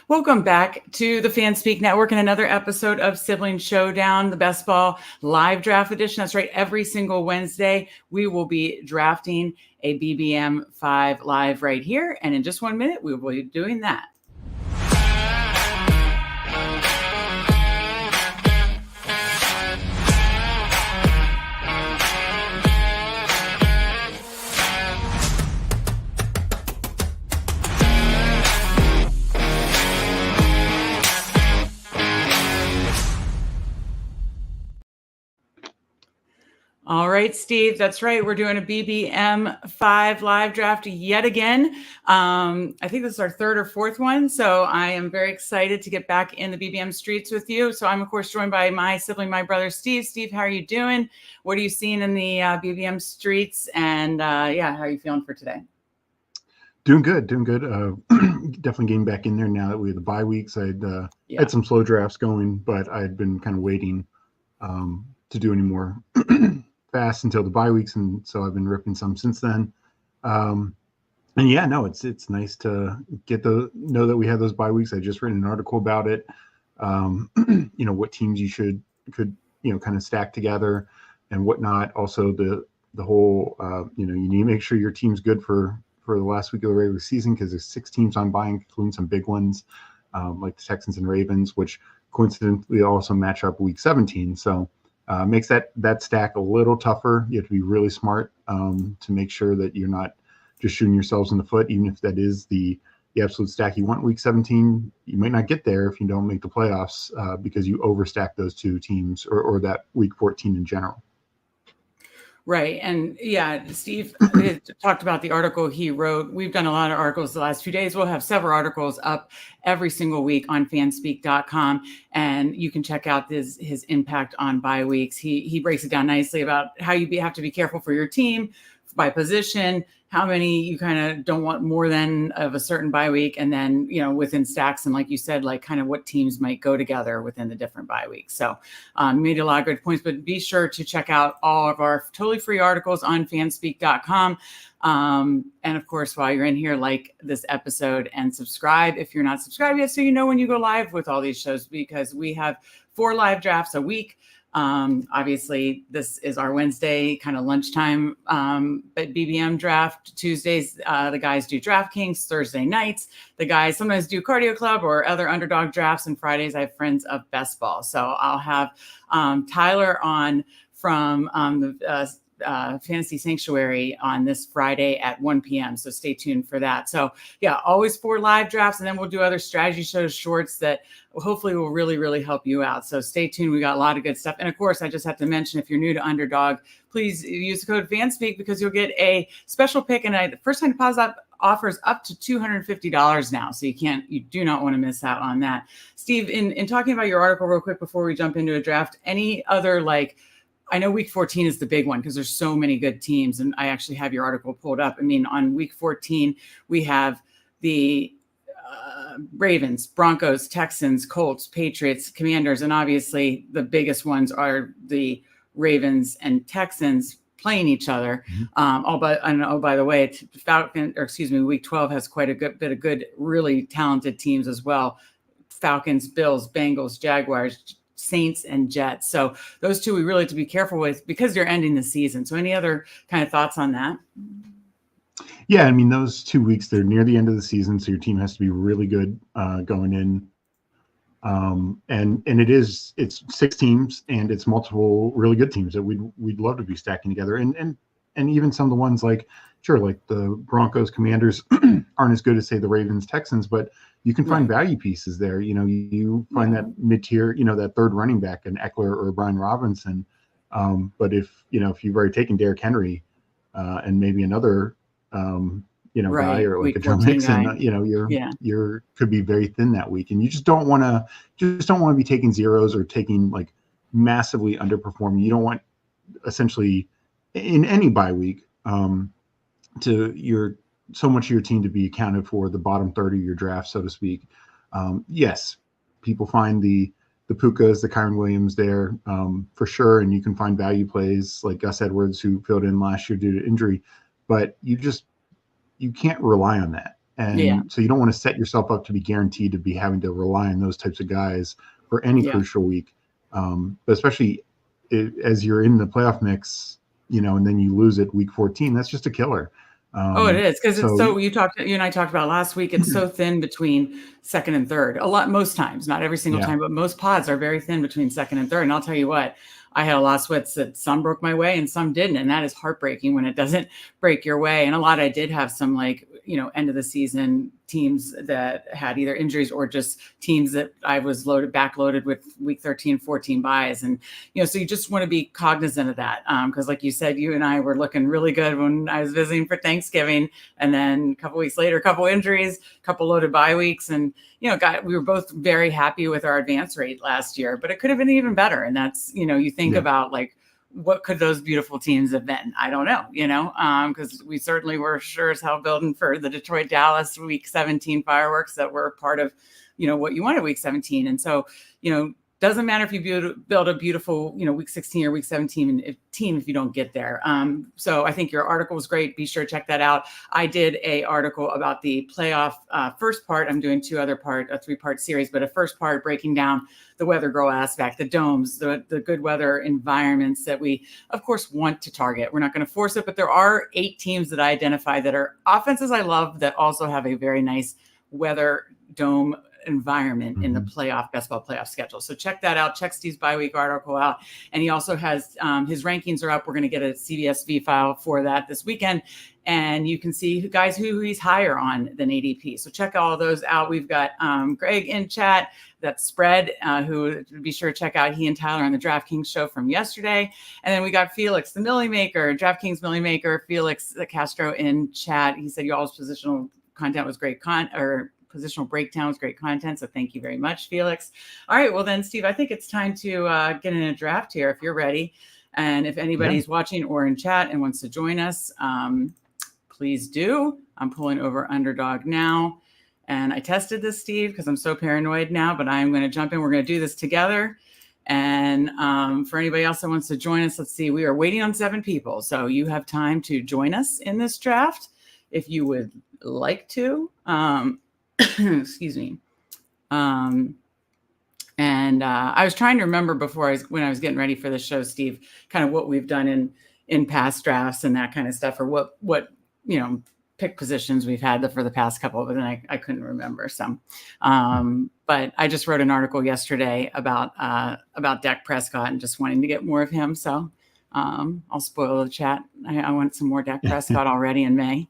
Welcome back to the FanSpeak Network and another episode of Sibling Showdown, the best ball live draft edition. That's right. Every single Wednesday, we will be drafting a BBM5 live right here. And in just 1 minute, we will be doing that. All right, Steve, that's right. We're doing a BBM5 live draft yet again. I think this is our third or fourth one. So I am very excited to get back in the BBM streets with you. So I'm, of course, joined by my sibling, my brother, Steve. Steve, how are you doing? What are you seeing in the BBM streets? And how are you feeling for today? Doing good. Definitely getting back in there now that we had the bye weeks. I had some slow drafts going, but I had been kind of waiting to do any more fast until the bye weeks, and so I've been ripping some since then. It's nice to know that we had those bye weeks. I just written an article about it. What teams you could kind of stack together and whatnot. Also the whole you need to make sure your team's good for the last week of the regular season, because there's 6 teams on buying, including some big ones like the Texans and Ravens, which coincidentally also match up week 17. So makes that stack a little tougher. You have to be really smart to make sure that you're not just shooting yourselves in the foot, even if that is the absolute stack you want week 17. You might not get there if you don't make the playoffs because you overstack those 2 teams or that week 14 in general. Right. And Steve talked about the article he wrote. We've done a lot of articles the last few days. We'll have several articles up every single week on fanspeak.com, and you can check out his impact on bye weeks. He breaks it down nicely about how you have to be careful for your team by position, how many you kind of don't want more than of a certain bye week, and then, within stacks. And like you said, like kind of what teams might go together within the different bye weeks. So made a lot of good points, but be sure to check out all of our totally free articles on fanspeak.com. And of course, while you're in here, like this episode and subscribe if you're not subscribed yet, so you know when you go live with all these shows, because we have 4 live drafts a week. Obviously, this is our Wednesday kind of lunchtime BBM draft. Tuesdays, the guys do DraftKings. Thursday nights, the guys sometimes do Cardio Club or other underdog drafts. And Fridays, I have Friends of Best Ball. So I'll have Tyler on from the Fantasy Sanctuary on this Friday at 1 p.m. So stay tuned for that. So always 4 live drafts, and then we'll do other strategy shows, shorts that hopefully will really, really help you out. So stay tuned. We got a lot of good stuff. And of course, I just have to mention, if you're new to Underdog, please use the code FANSPEAK because you'll get a special pick. And the first time deposit offers up to $250 now. So you do not want to miss out on that. Steve, in talking about your article real quick before we jump into a draft, any other I know week 14 is the big one because there's so many good teams, and I actually have your article pulled up. I mean, on week 14, we have the Ravens, Broncos, Texans, Colts, Patriots, Commanders, and obviously the biggest ones are the Ravens and Texans playing each other. Mm-hmm. By the way, week 12 has quite a good bit of good, really talented teams as well. Falcons, Bills, Bengals, Jaguars, Saints, and Jets. So those 2 we really have to be careful with because they're ending the season. So any other kind of thoughts on that? Yeah, I mean, those 2 weeks, they're near the end of the season, so your team has to be really good going in. And it's 6 teams, and it's multiple really good teams that we'd love to be stacking together. And even some of the ones like the Broncos, Commanders aren't as good as, say, the Ravens, Texans, but you can find value pieces there. You find that mid-tier, that third running back, an Eckler or Brian Robinson. But if you've already taken Derrick Henry and maybe another guy, or like a Joe Mixon, you're could be very thin that week, and you just don't want to be taking zeros or taking like massively underperforming. You don't want, essentially, in any bye week, so much of your team to be accounted for the bottom third of your draft, so to speak. Yes, people find the Pukas, the Kyron Williams there for sure, and you can find value plays like Gus Edwards, who filled in last year due to injury, but you can't rely on that. And so you don't want to set yourself up to be guaranteed to be having to rely on those types of guys for any crucial week. But especially as you're in the playoff mix, and then you lose it week 14, that's just a killer. It is, because it's so, you and I talked about last week, it's so thin between second and third. Most times, not every single time, but most pods are very thin between second and third. And I'll tell you what, I had a lot of sweats that some broke my way and some didn't. And that is heartbreaking when it doesn't break your way. And a lot, I did have some end of the season teams that had either injuries or just teams that I was backloaded with week 13, 14 buys. And, so you just want to be cognizant of that. Because like you said, you and I were looking really good when I was visiting for Thanksgiving. And then a couple weeks later, a couple injuries, a couple loaded bye weeks. And, we were both very happy with our advance rate last year, but it could have been even better. And that's, you think about what could those beautiful teams have been? I don't know, because we certainly were sure as hell building for the Detroit Dallas week 17 fireworks that were part of, what you wanted week 17. And so, doesn't matter if you build a beautiful, week 16 or week 17 team if you don't get there. So I think your article was great. Be sure to check that out. I did a article about the playoff first part. I'm doing a 3-part series, but a first part breaking down the weather girl aspect, the domes, the good weather environments that we, of course, want to target. We're not going to force it, but there are 8 teams that I identify that are offenses I love that also have a very nice weather dome environment in the best ball playoff schedule. So check that out. Check Steve's bye-week article out. And he also has his rankings are up. We're going to get a CVSV file for that this weekend. And you can see guys who he's higher on than ADP. So check all those out. We've got Greg in chat, that's Spread, who be sure to check out. He and Tyler on the DraftKings show from yesterday. And then we got Felix, the Millie Maker, DraftKings Millie Maker, Felix Castro in chat. He said y'all's positional content was great positional breakdown was great content. So thank you very much, Felix. All right. Well then, Steve, I think it's time to get in a draft here if you're ready. And if anybody's watching or in chat and wants to join us, please do. I'm pulling over Underdog now. And I tested this, Steve, because I'm so paranoid now, but I'm going to jump in. We're going to do this together. And for anybody else that wants to join us, let's see, we are waiting on 7 people. So you have time to join us in this draft if you would like to. Excuse me. And I was trying to remember when I was getting ready for the show, Steve, kind of what we've done in past drafts and that kind of stuff, or what pick positions we've had for the past couple, but then I couldn't remember some. But I just wrote an article yesterday about Dak Prescott and just wanting to get more of him. So I'll spoil the chat. I want some more Dak Prescott already in May.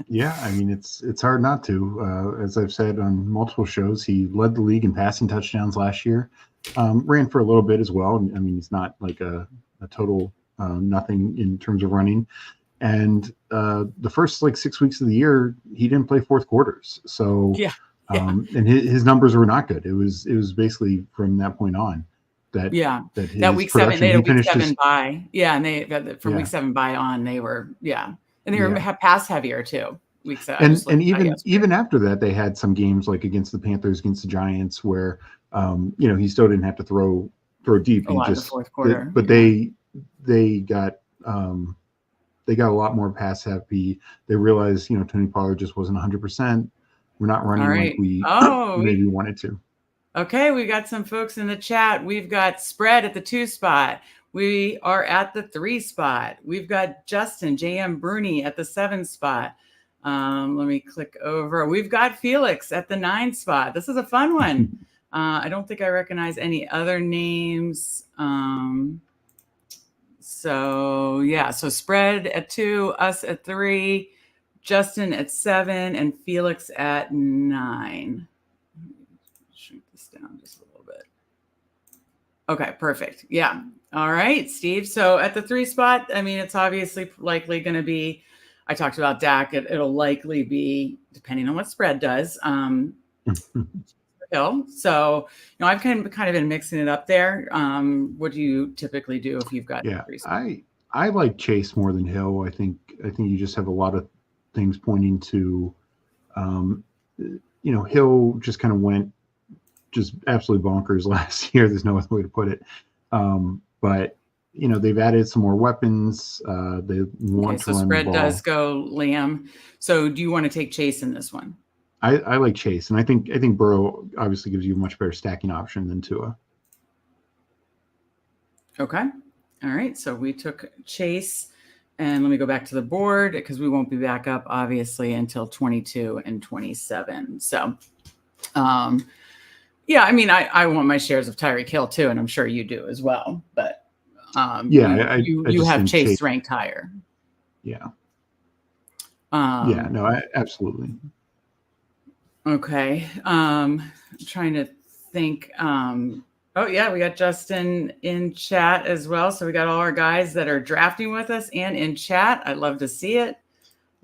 Yeah, I mean, it's hard not to. As I've said on multiple shows, he led the league in passing touchdowns last year. Ran for a little bit as well. I mean, he's not like a total nothing in terms of running. And the first 6 weeks of the year, he didn't play fourth quarters. So and his numbers were not good. It was basically from that point on that week 7 they had a week 7 bye. Yeah, and from week 7 bye on they were and they were pass heavier too. Week 7. And even after that, they had some games like against the Panthers, against the Giants, where he still didn't have to throw deep. A lot of the fourth quarter. But they got a lot more pass happy. They realized Tony Pollard just wasn't 100%. We're not running like we maybe wanted to. Okay, we got some folks in the chat. We've got Spread at the 2 spot. We are at the 3 spot. We've got Justin JM Bruni at the 7 spot. Let me click over. We've got Felix at the 9 spot. This is a fun one. I don't think I recognize any other names. So Spread at 2, us at 3, Justin at 7, and Felix at 9. Shrink this down just a little bit. Okay, perfect. Yeah. All right, Steve. So at the 3 spot, I mean, it's obviously likely going to be, I talked about Dak. It'll likely be, depending on what Spread does, Hill. So, I've kind of been mixing it up there. What do you typically do if you've got 3 spots? I like Chase more than Hill. I think you just have a lot of things pointing to, Hill just kind of went just absolutely bonkers last year. There's no other way to put it. But they've added some more weapons. They want to so run the spread ball. does go Lamb. So do you want to take Chase in this one? I like Chase, and I think Burrow obviously gives you a much better stacking option than Tua. Okay. All right. So we took Chase, and let me go back to the board because we won't be back up obviously until 22 and 27. So, yeah, I mean, I want my shares of Tyreek Hill too, and I'm sure you do as well. But you have Chase ranked higher. Yeah. No, absolutely. Okay. Trying to think. Oh yeah, we got Justin in chat as well. So we got all our guys that are drafting with us and in chat. I'd love to see it.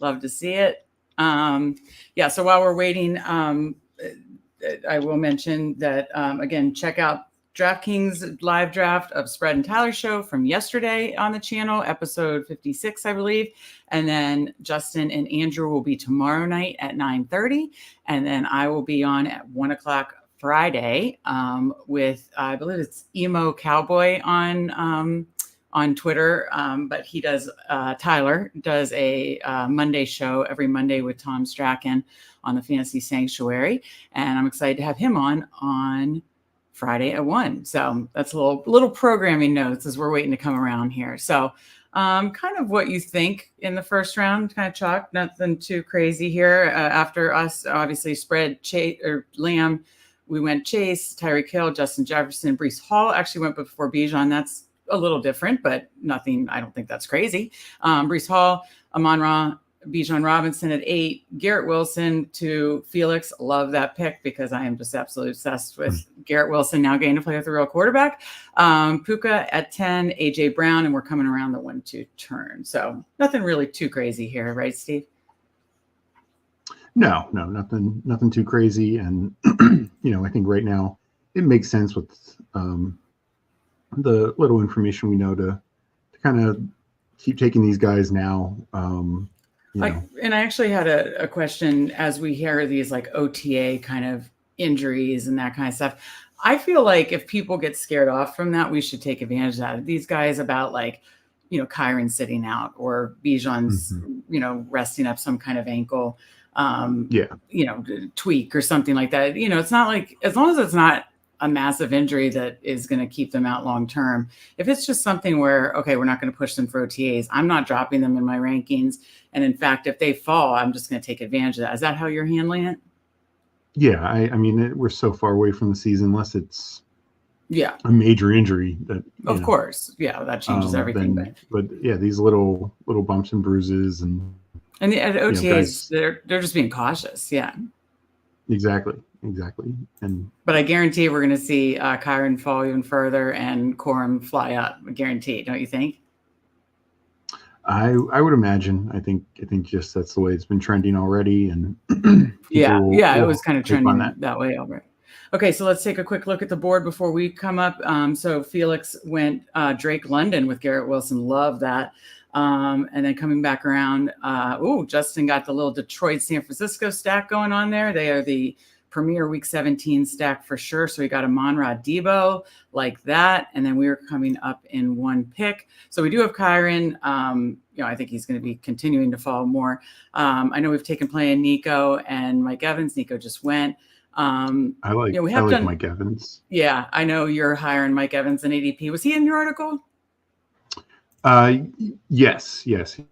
Love to see it. Yeah. So while we're waiting, I will mention that again, check out DraftKings live draft of Spread and Tyler show from yesterday on the channel, episode 56, I believe. And then Justin and Andrew will be tomorrow night at 9:30. And then I will be on at 1:00 Friday with, I believe it's Emo Cowboy on Twitter. But he does, Tyler does a Monday show every Monday with Tom Strachan on the Fantasy Sanctuary. And I'm excited to have him on Friday at 1. So that's a little programming notes as we're waiting to come around here. So kind of what you think in the first round, kind of chalk, nothing too crazy here. After us, obviously spread Chase or Lamb, we went Chase, Tyreek Hill, Justin Jefferson, Breece Hall actually went before Bijan. That's a little different, but nothing, I don't think that's crazy. Breece Hall, Amon-Ra, Bijan Robinson at 8, Garrett Wilson to Felix. Love that pick because I am just absolutely obsessed with Garrett Wilson now getting to play with a real quarterback. Puka at 10, AJ Brown, and we're coming around the 1-2 turn. So nothing really too crazy here, right, Steve? No, nothing too crazy. And I think right now it makes sense with the little information we know to kind of keep taking these guys now. I actually had a question as we hear these like OTA kind of injuries and that kind of stuff. I feel like if people get scared off from that, we should take advantage of that. These guys about like, Kyron sitting out or Bijan's, resting up some kind of ankle, tweak or something like that. It's not like, as long as it's not a massive injury that is going to keep them out long term. If it's just something where, okay, we're not going to push them for OTAs, I'm not dropping them in my rankings. And in fact, if they fall, I'm just going to take advantage of that. Is that how you're handling it? Yeah, I mean, we're so far away from the season, unless it's a major injury that of course, that changes everything. But yeah, these little bumps and bruises and the OTAs, they're just being cautious. Yeah, exactly. But I guarantee we're going to see Kyron fall even further and Corum fly up. I guarantee, don't you think? I would imagine. I think just that's the way it's been trending already, and it was kind of trending that way already. Okay, so let's take a quick look at the board before we come up. So Felix went Drake London with Garrett Wilson. Love that. And then coming back around, Justin got the little Detroit San Francisco stack going on there. They are the premier week 17 stack for sure. So we got Amon-Ra Debo like that. And then we were coming up in one pick. So we do have Kyron. I think he's going to be continuing to fall more. I know we've taken play in Nico and Mike Evans. Nico just went. I like Mike Evans. Yeah, I know you're higher in Mike Evans than ADP. Was he in your article? Yes.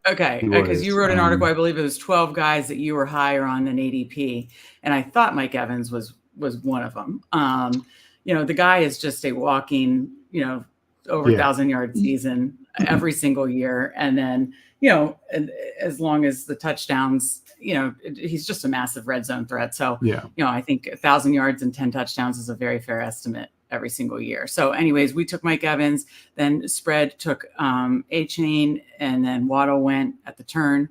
Okay, because you wrote an article, I believe it was 12 guys that you were higher on than ADP, and I thought Mike Evans was one of them. The guy is just a walking, over 1,000-yard season every single year, and then as long as the touchdowns, he's just a massive red zone threat. So I think 1,000 yards and 10 touchdowns is a very fair estimate every single year. So anyways, we took Mike Evans, then Spread took A-Chain, and then Waddle went at the turn,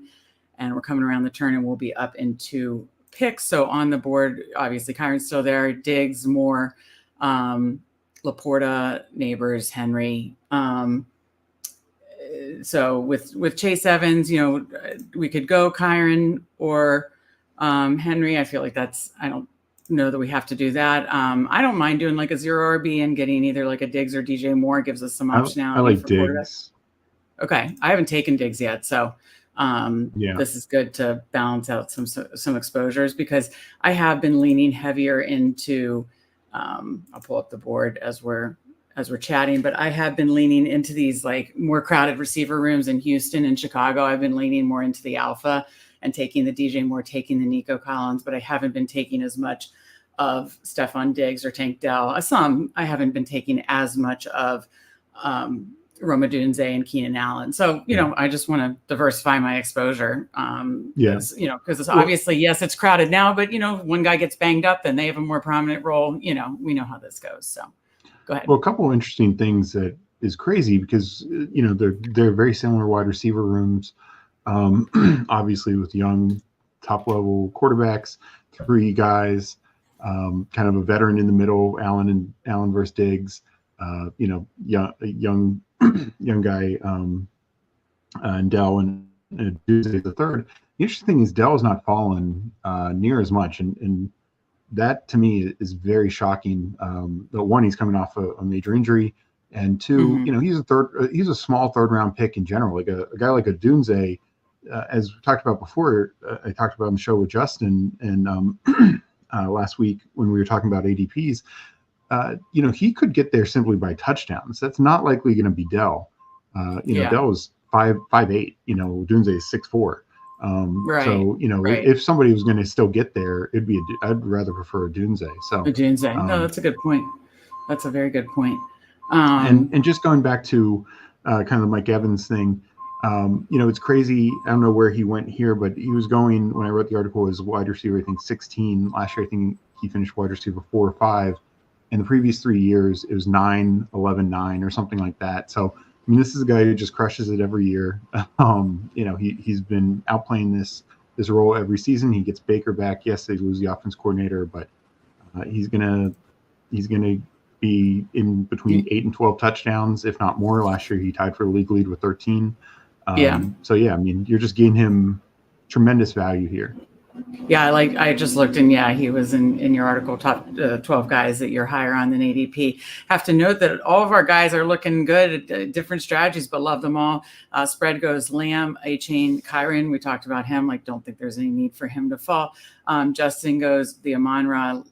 and we're coming around the turn and we'll be up into picks. So on the board, obviously Kyron's still there, Diggs, Moore, Laporta, Neighbors, Henry. So with Chase Evans, we could go Kyron or Henry. I feel like know that we have to do that. I don't mind doing like a 0 RB and getting either like a Diggs or DJ Moore. It gives us some optionality I like for quarterback. Diggs. Okay, I haven't taken Diggs yet, so Yeah. this is good to balance out some exposures, because I have been leaning heavier into. I'll pull up the board as we're chatting, but I have been leaning into these like more crowded receiver rooms in Houston and Chicago. I've been leaning more into the alpha and taking the DJ Moore, taking the Nico Collins, but I haven't been taking as much of Stephon Diggs or Tank Dell. I haven't been taking as much of Roma Dunze and Keenan Allen. So, I just want to diversify my exposure. Because it's obviously, yes, it's crowded now, but one guy gets banged up, then they have a more prominent role. We know how this goes. So go ahead. Well, a couple of interesting things that is crazy, because, they're very similar wide receiver rooms. Obviously with young top level quarterbacks, 3 guys, kind of a veteran in the middle, Allen versus Diggs, young guy, and Dell and Dunze the third. The interesting thing is Dell has not fallen near as much, and that to me is very shocking. The one, he's coming off a major injury, and 2, he's a small 3rd round pick in general. Like a guy like a Dunze, as we talked about before, I talked about on the show with Justin and last week when we were talking about ADPs. He could get there simply by touchdowns. That's not likely going to be Dell. Dell is 5'8". Dunze is 6'4". Right. So right. if somebody was going to still get there, I'd rather prefer a Dunze. So a Dunze. No, that's a good point. That's a very good point. And just going back to kind of the Mike Evans thing, it's crazy. I don't know where he went here, but he was going, when I wrote the article, as wide receiver, I think 16. Last year, I think he finished wide receiver 4 or 5. In the previous 3 years, it was 9, 11, 9 or something like that. So, I mean, this is a guy who just crushes it every year. He's been outplaying this role every season. He gets Baker back. Yes, they lose the offense coordinator, but he's gonna be in between 8 and 12 touchdowns, if not more. Last year, he tied for the league lead with 13. So yeah, I mean, you're just getting him tremendous value here. Yeah, I just looked, and yeah, he was in your article, top 12 guys that you're higher on than ADP. Have to note that all of our guys are looking good at different strategies, but love them all. Spread goes Lamb, A-Chain, Kyron. We talked about him. Don't think there's any need for him to fall. Justin goes the Amon-Ra,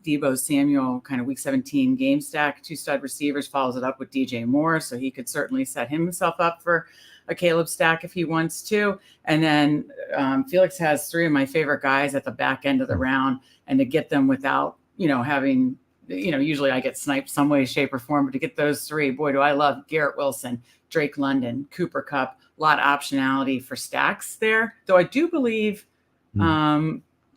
Debo Samuel, kind of week 17 game stack, 2 stud receivers, follows it up with DJ Moore. So he could certainly set himself up for a Caleb stack if he wants to. And then Felix has 3 of my favorite guys at the back end of the round, and to get them without, having, usually I get sniped some way, shape, or form, but to get those 3, boy, do I love Garrett Wilson, Drake London, Cooper Kupp, a lot of optionality for stacks there. Though I do believe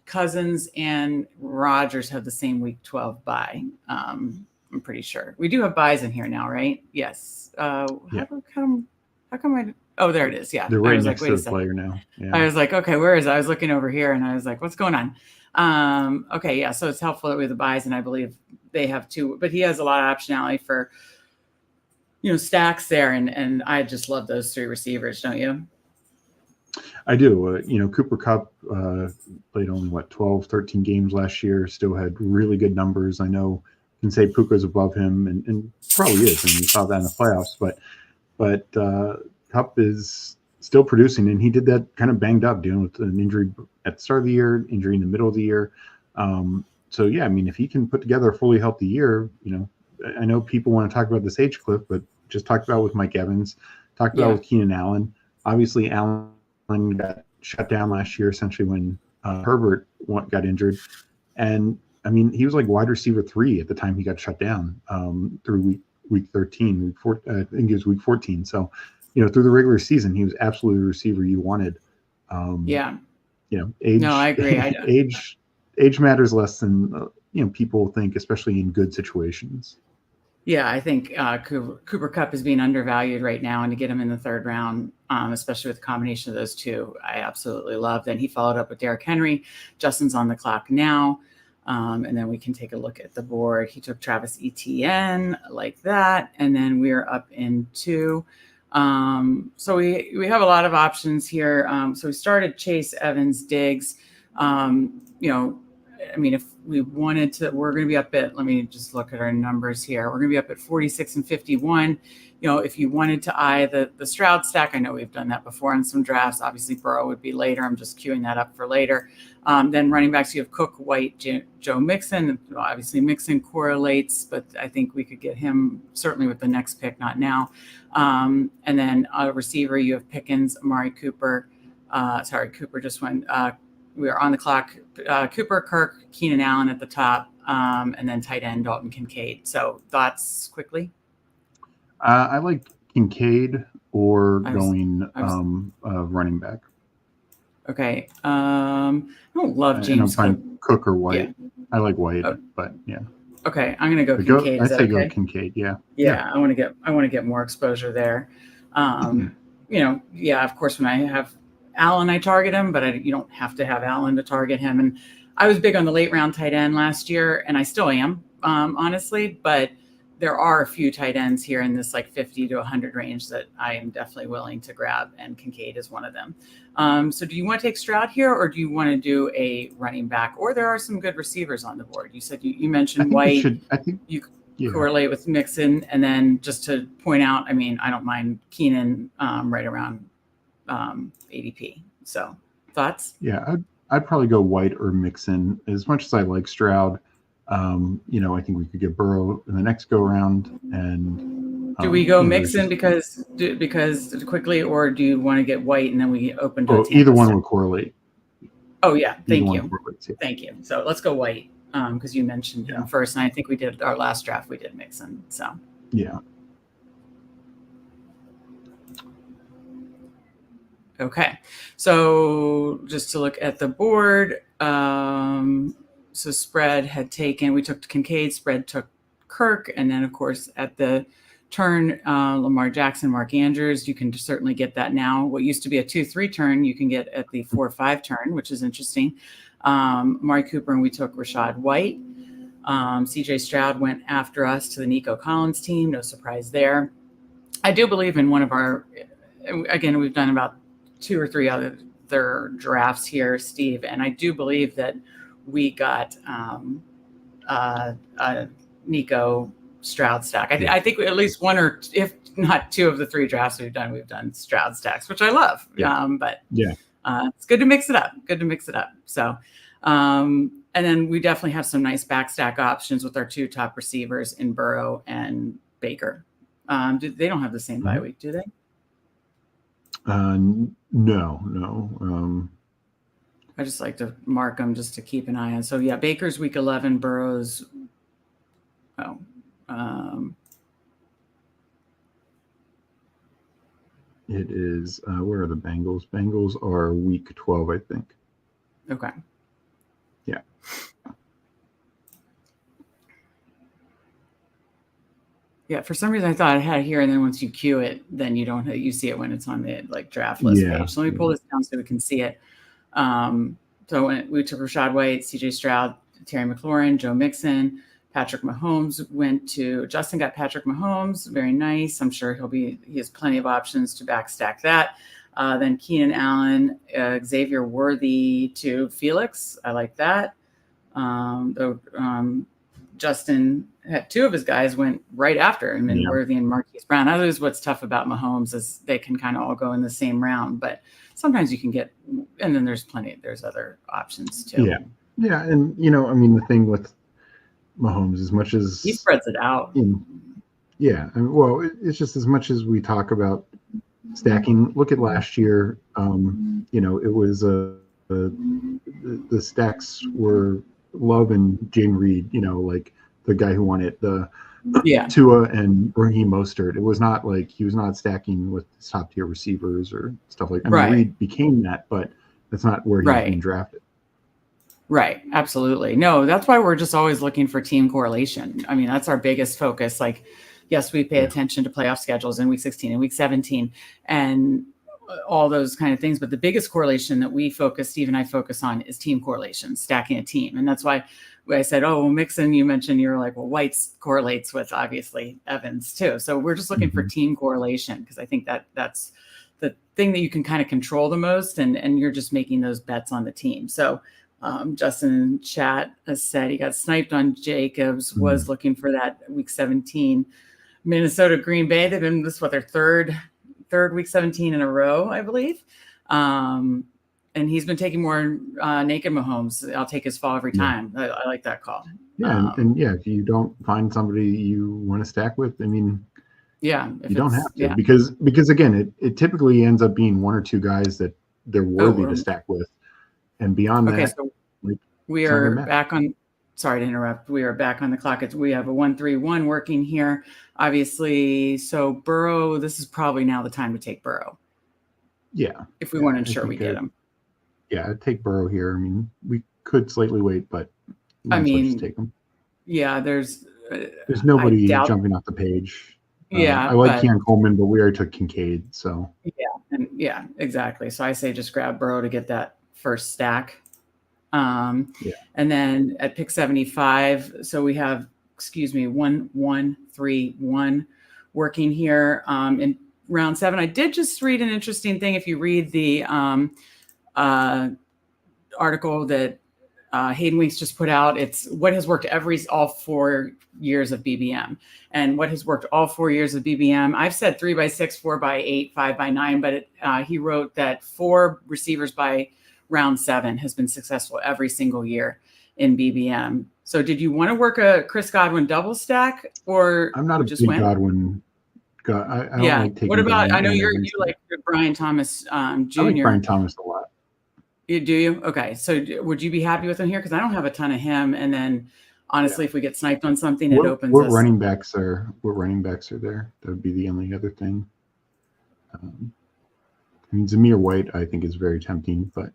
Cousins and Rodgers have the same week 12 bye. I'm pretty sure. We do have buys in here now, right? Yes. How come oh, there it is. Yeah. They're right next to the player now. Yeah. I was like, okay, where is it? I was looking over here and I was like, what's going on? Okay. Yeah. So it's helpful with the buys, and I believe they have 2, but he has a lot of optionality for, stacks there. And I just love those 3 receivers. Don't you? I do. Cooper Kupp played only 12, 13 games last year, still had really good numbers. I know you can say Puka's above him, and probably is. And we saw that in the playoffs, but Kupp is still producing, and he did that kind of banged up, dealing with an injury at the start of the year, injury in the middle of the year. So yeah, I mean, if he can put together a fully healthy year, I know people want to talk about this age cliff, but just talked about with Mike Evans, talked about with Keenan Allen. Obviously, Allen got shut down last year, essentially when Herbert got injured, and I mean, he was like wide receiver 3 at the time he got shut down through week 13, I think it was week 14. So, through the regular season, he was absolutely the receiver you wanted. Age. No, I agree. Age matters less than people think, especially in good situations. Yeah, I think Cooper Kupp is being undervalued right now, and to get him in the 3rd round, especially with the combination of those 2, I absolutely love. Then he followed up with Derrick Henry. Justin's on the clock now. And then we can take a look at the board. He took Travis Etienne like that. And then we're up into, so we have a lot of options here. So we started Chase, Evans, Diggs, I mean, if we wanted to, we're going to be up at, let me just look at our numbers here. We're going to be up at 46 and 51. You know, if you wanted to eye the Stroud stack, I know we've done that before in some drafts. Obviously, Burrow would be later. I'm just queuing that up for later. Then running backs, you have Cook, White, Joe Mixon. Obviously, Mixon correlates, but I think we could get him certainly with the next pick, not now. And then a receiver, you have Pickens, Amari Cooper. Cooper just went. We are on the clock. Cooper, Kirk, Keenan Allen at the top, and then tight end Dalton Kincaid. So thoughts quickly? I like Kincaid or going running back. Okay. I don't love James Cook or White. Yeah. I like White, but yeah. Okay, I'm gonna go Kincaid. I say go Kincaid. Yeah. Yeah. I want to get more exposure there. You know, yeah. Of course, when I have Allen, I target him, but you don't have to have Allen to target him. And I was big on the late round tight end last year, and I still am, honestly. But there are a few tight ends here in this like 50 to 100 range that I am definitely willing to grab, and Kincaid is one of them. So do you want to take Stroud here, or do you want to do a running back? Or there are some good receivers on the board. You said you mentioned White. I think you correlate with Mixon, and then just to point out, I mean, I don't mind Keenan right around ADP. So thoughts? Yeah, I'd probably go White or Mixon. As much as I like Stroud, you know, I think we could get Burrow in the next go round. And do we go Mixon because quickly, or do you want to get White and then we open to either one will correlate. Oh yeah, thank you. Thank you. So let's go White because you mentioned him first, and I think we did our last draft. We did Mixon. So yeah. Okay, so just to look at the board, so spread had taken, we took Kincaid, spread took Kirk, and then of course at the turn, Lamar Jackson, Mark Andrews, you can certainly get that now. What used to be a 2-3 turn, you can get at the 4-5 turn, which is interesting. Amari Cooper, and we took Rashad White. CJ Stroud went after us to the Nico Collins team, no surprise there. I do believe in one of our, again, we've done about 2 or 3 other drafts here, Steve, and I do believe that we got Nico Stroud stack. I think at least 1 or if not 2 of the 3 drafts we've done Stroud stacks, which I love. But it's good to mix it up. So, and then we definitely have some nice back stack options with our 2 top receivers in Burrow and Baker. They don't have the same bye week, do they? No. I just like to mark them just to keep an eye on. So yeah, Baker's week 11, Burrow's. It is. Where are the Bengals? Bengals are week 12, I think. Okay. Yeah. Yeah, for some reason I thought I had it here, and then once you queue it, then you see it when it's on the like draft list page. So let me pull this down so we can see it. So we took Rashad White, CJ Stroud, Terry McLaurin, Joe Mixon, Patrick Mahomes Justin got Patrick Mahomes. Very nice. I'm sure he has plenty of options to backstack that. Then Keenan Allen, Xavier Worthy to Felix. I like that. Justin had 2 of his guys went right after him, and Worthy and Marquise Brown. That is what's tough about Mahomes is they can kind of all go in the same round, but sometimes you can get, and then there's other options too. Yeah. And you know, I mean, the thing with Mahomes, as much as he spreads it out. It's just as much as we talk about stacking. Look at last year. You know, it was the stacks were Love and Jane Reed, you know, like the guy who won it, Tua and Raheem Mostert. It was not like he was not stacking with top tier receivers or stuff like that. I mean, Reed became that, but that's not where he was being drafted. Right. Absolutely. No, that's why we're just always looking for team correlation. I mean, that's our biggest focus. Like, yes, we pay attention to playoff schedules in week 16 and week 17 and all those kind of things. But the biggest correlation that Steve and I focus on is team correlation, stacking a team. And that's why I said, Mixon, you mentioned, you were like, well, White's correlates with obviously Evans too. So we're just looking for team correlation because I think that's the thing that you can kind of control the most and you're just making those bets on the team. So Justin in chat has said he got sniped on Jacobs, was looking for that week 17. Minnesota, Green Bay, they've been their third week 17 in a row, I believe. And he's been taking more naked Mahomes. I'll take his fall every time. I like that call. Yeah, and if you don't find somebody you want to stack with, I mean, you don't have to, because again, it typically ends up being one or two guys that they're worthy to stack with, and beyond that, so we are back on. Sorry to interrupt. We are back on the clock. We have a 1-3-1 working here, obviously. So Burrow, this is probably now the time to take Burrow. Yeah, if we want to ensure we get him. Yeah, I'd take Burrow here. I mean, we could slightly wait, but I mean, just take him. Yeah, there's nobody jumping off the page. I like Keon Coleman, but we already took Kincaid, so yeah, exactly. So I say just grab Burrow to get that first stack. And then at pick 75, so we have 1-1-3-1 working here in round 7. I did just read an interesting thing. If you read the article that Hayden Weeks just put out, it's what has worked all 4 years of BBM, and what has worked all 4 years of BBM. I've said 3x6, 4x8, 5x9, but he wrote that 4 receivers by round 7 has been successful every single year in BBM. So did you want to work a Chris Godwin double stack, or I'm not a big Godwin? I don't like taking. What about? I know you like Brian Thomas Jr. I like Brian Thomas a lot. Do you? Okay. So would you be happy with him here? Because I don't have a ton of him. And then honestly, if we get sniped on something, it opens what running backs are there? That would be the only other thing. I mean, Zamir White, I think, is very tempting, but.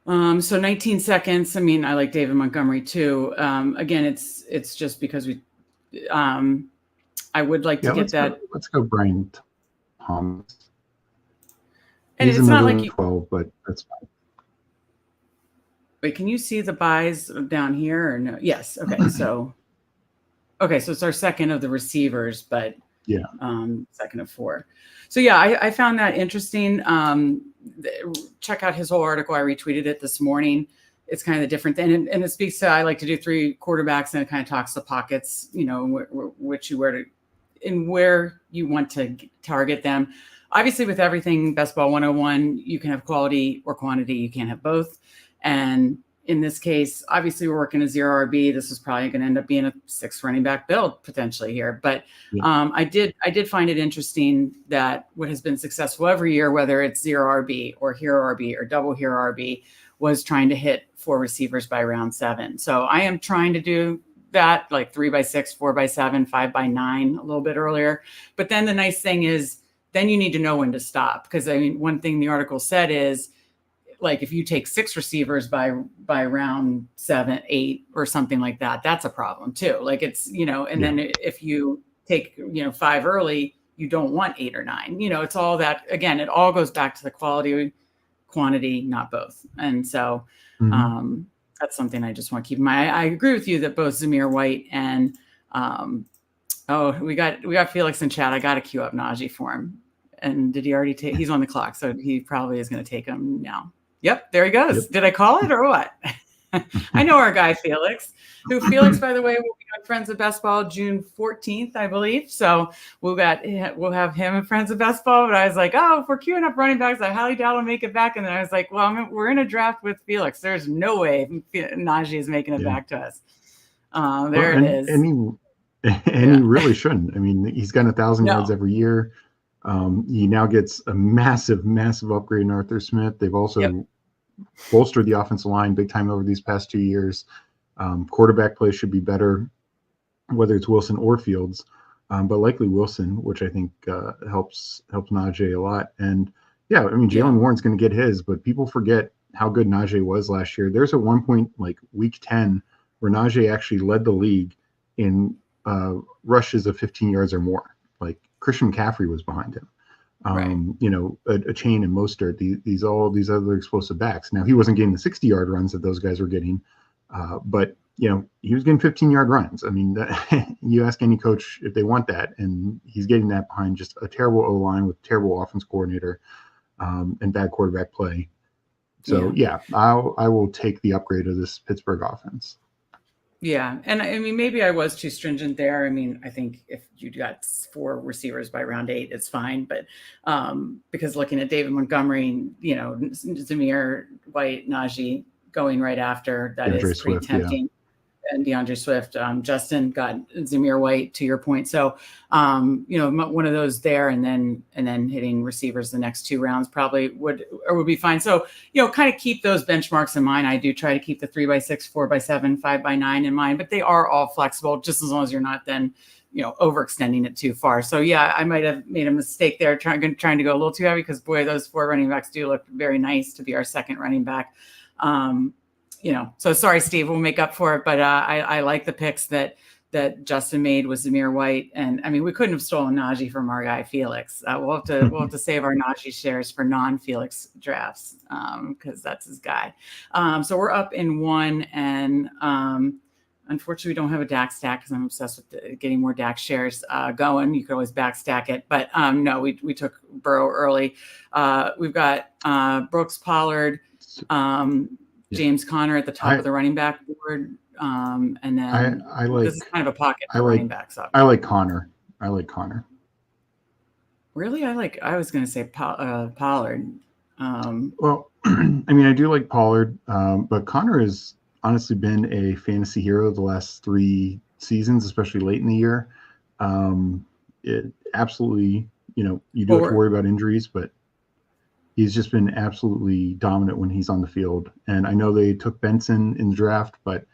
So 19 seconds. I mean, I like David Montgomery too. Again, it's just because I would like to get that. Let's go Brian Thomas. And he's it's not like 12, but that's fine. Wait, can you see the buys down here or no? Yes. Okay. So it's our second of the receivers, but second of 4. So I found that interesting. Check out his whole article. I retweeted it this morning. It's kind of the different thing. And it speaks to, I like to do 3 quarterbacks, and it kind of talks to pockets, where you want to target them. Obviously, with everything Best Ball 101, you can have quality or quantity. You can't have both. And in this case, obviously, we're working a 0 RB. This is probably going to end up being a 6 running back build potentially here. But I did find it interesting that what has been successful every year, whether it's 0 RB or hero RB or double hero RB, was trying to hit 4 receivers by round 7. So I am trying to do that, like 3x6, 4x7, 5x9 a little bit earlier. But then the nice thing is, then you need to know when to stop. Because I mean, one thing the article said is, like, if you take 6 receivers by round 7, 8, or something like that, that's a problem too. Like it's, then if you take, 5 early, you don't want 8 or 9. It's all that, again, it all goes back to the quality, quantity, not both. And so that's something I just want to keep in mind. I agree with you that both Zamir White and we got Felix in chat. I got to queue up Najee for him. And did he already take? He's on the clock, so he probably is going to take him now. Yep, there he goes. Yep. Did I call it or what? I know our guy Felix, Felix, by the way, will be on Friends of Best Ball June 14th, I believe. So we'll have him and Friends of Best Ball. But I was like, if we're queuing up running backs, I highly doubt he'll make it back. And then I was like, we're in a draft with Felix. There's no way Najee is making it back to us. It is. And he really shouldn't. I mean, he's gotten 1,000 yards every year. He now gets a massive, massive upgrade in Arthur Smith. They've also bolstered the offensive line big time over these past 2 years. Quarterback play should be better, whether it's Wilson or Fields, but likely Wilson, which I think helps Najee a lot. And I mean, Jalen Warren's going to get his, but people forget how good Najee was last year. There's a one point, like week 10, where Najee actually led the league in rushes of 15 yards or more. Like Christian McCaffrey was behind him. A Chain and Mostert, these other explosive backs. Now, he wasn't getting the 60-yard runs that those guys were getting, but he was getting 15-yard runs. I mean, you ask any coach if they want that, and he's getting that behind just a terrible O-line with a terrible offense coordinator. and bad quarterback play. So I will take the upgrade of this Pittsburgh offense. Yeah. And I mean, maybe I was too stringent there. I mean, I think if you got 4 receivers by round 8, it's fine. But because looking at David Montgomery, Zamir White, Najee going right after, that is pretty tempting. And DeAndre Swift, Justin got Zamir White, to your point. So, one of those there, and then hitting receivers the next 2 rounds probably would be fine. So, kind of keep those benchmarks in mind. I do try to keep the 3x6, 4x7, 5x9 in mind, but they are all flexible, just as long as you're not then, overextending it too far. So yeah, I might have made a mistake there trying to go a little too heavy, because boy, those 4 running backs do look very nice to be our second running back. So sorry, Steve, we'll make up for it. But I like the picks that Justin made with Zamir White. And I mean, we couldn't have stolen Najee from our guy, Felix. We'll have to save our Najee shares for non-Felix drafts, because that's his guy. So we're up in 1, and unfortunately we don't have a Dak stack, because I'm obsessed with getting more Dak shares going. You could always back stack it. But no, we took Burrow early. We've got Brooks, Pollard, James Conner at the top of the running back board. And then I like, this is kind of a pocket for running backs. I like Conner. Really? I was going to say Pollard. Well, I mean, I do like Pollard, but Conner has honestly been a fantasy hero the last 3 seasons, especially late in the year. It absolutely, you do have to worry about injuries, but he's just been absolutely dominant when he's on the field. And I know they took Benson in the draft, but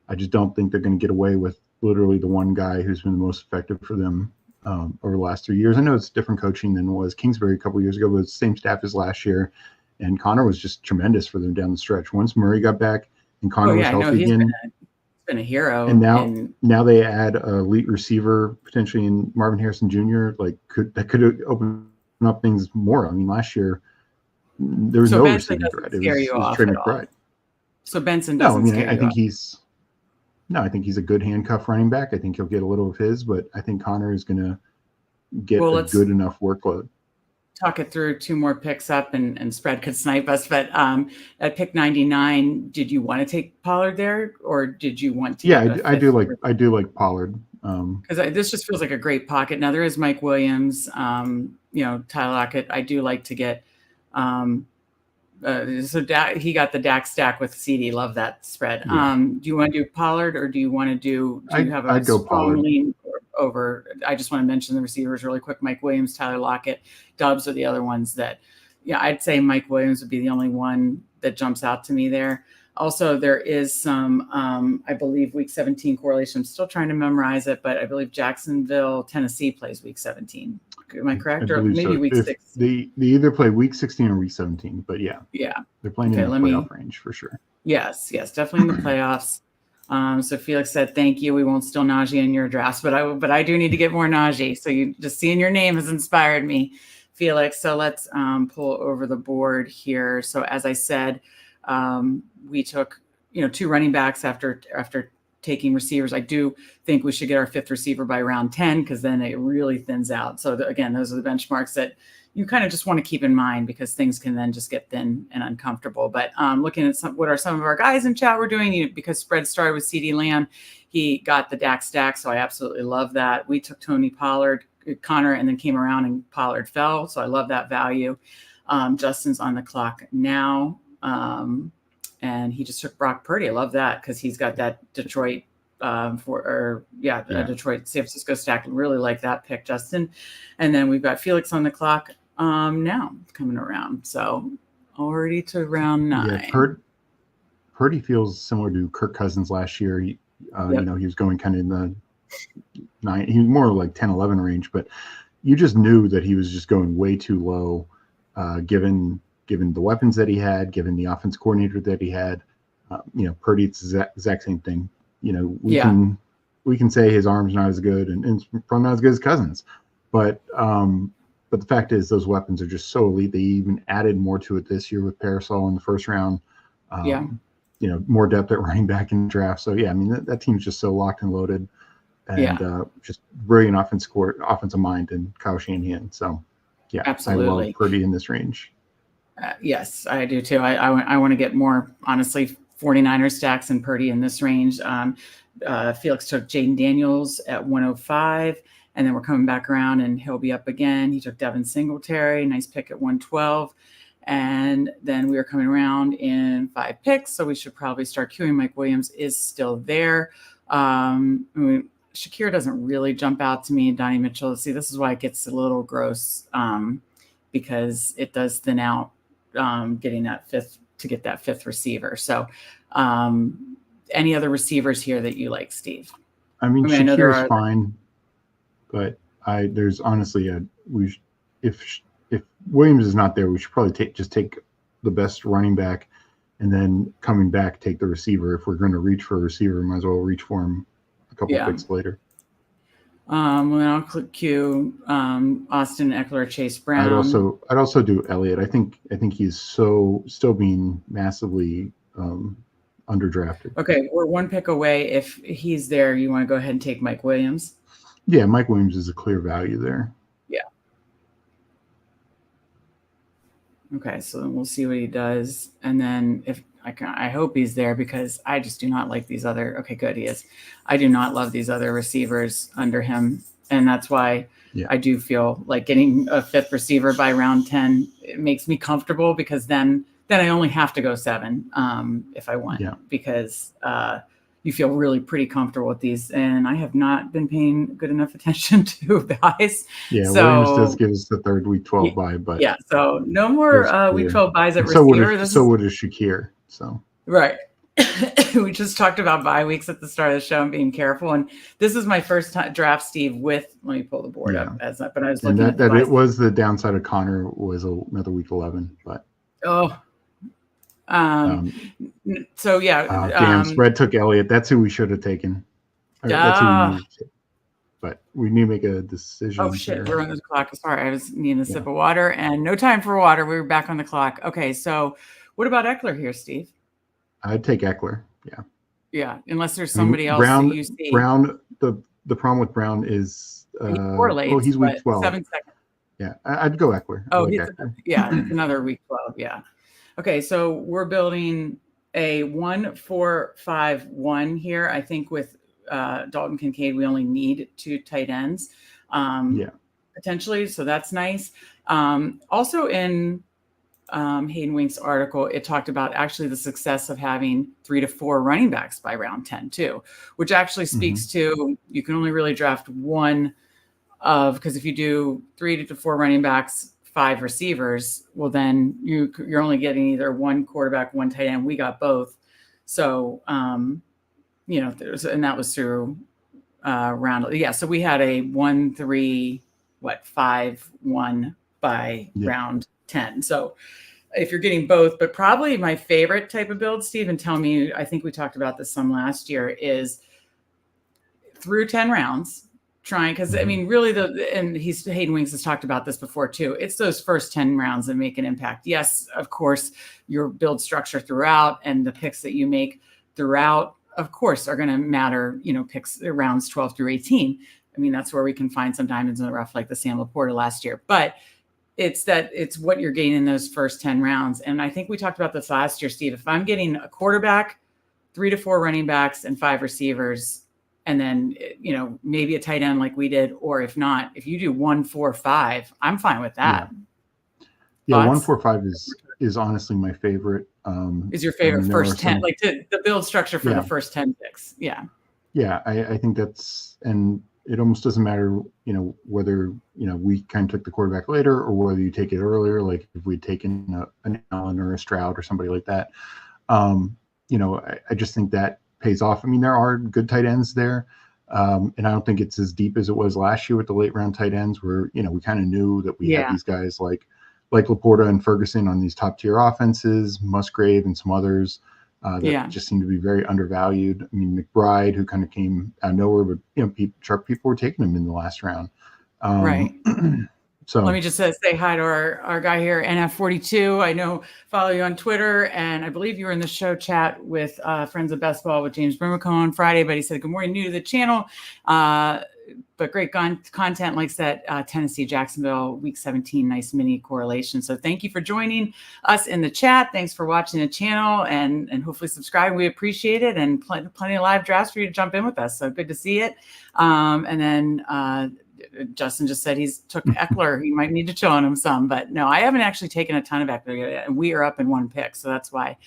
I just don't think they're going to get away with literally the one guy who's been the most effective for them over the last 3 years. I know it's different coaching than was Kingsbury a couple of years ago, but it's the same staff as last year. And Conner was just tremendous for them down the stretch. Once Murray got back and Conner was healthy again, he's been a hero. And now they add an elite receiver potentially in Marvin Harrison Jr. That could open up things more. I mean, last year, there was no receiving threat. It was Trey McBride. So Benson doesn't scare you off. I think he's a good handcuff running back. I think he'll get a little of his, but I think Conner is going to get a good enough workload. Talk it through 2 more picks up, and spread could snipe us. But at pick 99, did you want to take Pollard there, or did you want to? Yeah, I do like Pollard. Because this just feels like a great pocket. Now there is Mike Williams, Tyler Lockett. I do like to get. He got the Dak stack with CD. Love that spread. Yeah. Do you want to do Pollard, or do you want to do you have a strong lean over? I just want to mention the receivers really quick. Mike Williams, Tyler Lockett, Doubs are the other ones that, I'd say Mike Williams would be the only one that jumps out to me there. Also, there is some, I believe, Week 17 correlation. I'm still trying to memorize it, but I believe Jacksonville, Tennessee plays Week 17. Am I correct? Or maybe Week 16. They either play Week 16 or Week 17, but yeah, they're playing in the playoff range for sure. Yes, definitely in the playoffs. So Felix said, "Thank you. We won't steal Najee in your drafts, but I do need to get more Najee. So you just seeing your name has inspired me, Felix. So let's pull over the board here. So as I said, we took 2 running backs after taking receivers. I do think we should get our 5th receiver by round 10, because then it really thins out. So again, those are the benchmarks that you kind of just want to keep in mind, because things can then just get thin and uncomfortable. But looking at what are some of our guys in chat were doing, because spread started with CD Lamb, he got the Dak stack. So I absolutely love that. We took Tony Pollard, Connor, and then came around and Pollard fell. So I love that value. Justin's on the clock now. And he just took Brock Purdy. I love that, because he's got that Detroit Detroit San Francisco stack. Really like that pick, Justin. And then we've got Felix on the clock now coming around. So already to round 9. Yeah, Purdy feels similar to Kirk Cousins last year. He was going kind of in the 9. He was more like 10-11 range, but you just knew that he was just going way too low, given the weapons that he had, given the offense coordinator that he had. Purdy, it's the exact same thing. We can say his arm's not as good, and it's probably not as good as Cousins, but the fact is those weapons are just so elite. They even added more to it this year with Parasol in the first round. More depth at running back in the draft. So yeah, I mean that team's just so locked and loaded, and just brilliant offensive mind and Kyle Shanahan. So yeah, absolutely. I love Purdy in this range. Yes, I do too. I want to get more, honestly, 49ers stacks and Purdy in this range. Felix took Jaden Daniels at 105, and then we're coming back around and he'll be up again. He took Devin Singletary, nice pick at 112. And then we are coming around in 5 picks, so we should probably start queuing. Mike Williams is still there. Shakir doesn't really jump out to me. Donnie Mitchell, see, this is why it gets a little gross, because it does thin out getting that fifth receiver. So any other receivers here that you like, Steve? I mean Shakir is fine, but there's honestly if Williams is not there, we should probably just take the best running back, and then coming back take the receiver. If we're going to reach for a receiver, might as well reach for him a couple picks later. Well, I'll click Q. Austin Eckler, Chase Brown. I'd also do Elliott. I think he's still being massively underdrafted. Okay, we're 1 pick away. If he's there, you want to go ahead and take Mike Williams? Yeah, Mike Williams is a clear value there. Yeah. Okay, so then we'll see what he does, and then if I hope he's there, because I just do not like these other. Okay, good, he is. I do not love these other receivers under him, and that's why I do feel like getting a 5th receiver by round 10 it makes me comfortable, because then I only have to go 7 if I want, because you feel really pretty comfortable with these, and I have not been paying good enough attention to buys. Yeah, so, Williams does give us the 3rd week 12 buy, but so no more week 12 buys at receiver. So would a Shakir. So right. We just talked about bye weeks at the start of the show and being careful. And this is my first draft, Steve, with, let me pull the board up but I was looking at that it was the downside of Connor was another week 11, but so damn, spread took Elliott. That's who we should have taken. That's who we needed to. But we need to make a decision. Oh shit, we're on the clock. Sorry, I was needing a sip of water and no time for water. We were back on the clock. Okay, so what about Eckler here, Steve? I'd take Eckler. Yeah, unless there's somebody else Brown, that you see. Brown, the problem with Brown is he correlates. He's week 12. 7 seconds. Yeah, I'd go Eckler. Eckler. It's another week 12. Yeah. Okay, so we're building a 1-4-5-1 here. I think with Dalton Kincaid, we only need 2 tight ends, potentially. So that's nice. Also in Hayden Wink's article, it talked about actually the success of having 3 to 4 running backs by round 10 too, which actually speaks to, you can only really draft one because if you do 3 to 4 running backs, 5 receivers, well, then you're only getting either 1 quarterback, 1 tight end. We got both. So, and that was through round. Yeah. So we had a 1-3-5-1 by round 10. So if you're getting both, but probably my favorite type of build, Steve, and tell me, I think we talked about this some last year, is through 10 rounds. Trying, because I mean, really, Hayden Winks has talked about this before too. It's those first 10 rounds that make an impact. Yes, of course, your build structure throughout and the picks that you make throughout, of course, are going to matter. Picks rounds 12 through 18. I mean, that's where we can find some diamonds in the rough, like the Sam Laporta last year. But it's what you're getting in those first 10 rounds. And I think we talked about this last year, Steve. If I'm getting a quarterback, 3 to 4 running backs, and 5 receivers, and then, maybe a tight end like we did, or if not, if you do 1-4-5, I'm fine with that. Yeah, 1-4-5 is honestly my favorite. Is your favorite first 10, like the build structure for the first 10 picks? Yeah. Yeah, I think that's, and it almost doesn't matter, whether, we kind of took the quarterback later or whether you take it earlier, like if we'd taken an Allen or a Stroud or somebody like that. I just think that pays off. I mean, there are good tight ends there. And I don't think it's as deep as it was last year with the late round tight ends where, we kind of knew that we had these guys like Laporta and Ferguson on these top tier offenses, Musgrave and some others that just seem to be very undervalued. I mean, McBride, who kind of came out of nowhere, but, sharp people were taking him in the last round. Right. So let me just say hi to our guy here, NF42. I know, follow you on Twitter, and I believe you were in the show chat with Friends of Best Ball with James Brimacone on Friday, but he said, good morning, new to the channel. But but great content likes that Tennessee, Jacksonville, week 17, nice mini correlation. So thank you for joining us in the chat. Thanks for watching the channel and hopefully subscribe. We appreciate it, and plenty of live drafts for you to jump in with us. So good to see it. And then Justin just said he's took Eckler. He might need to chill on him some, but no, I haven't actually taken a ton of Eckler yet, and we are up in 1 pick. So that's why.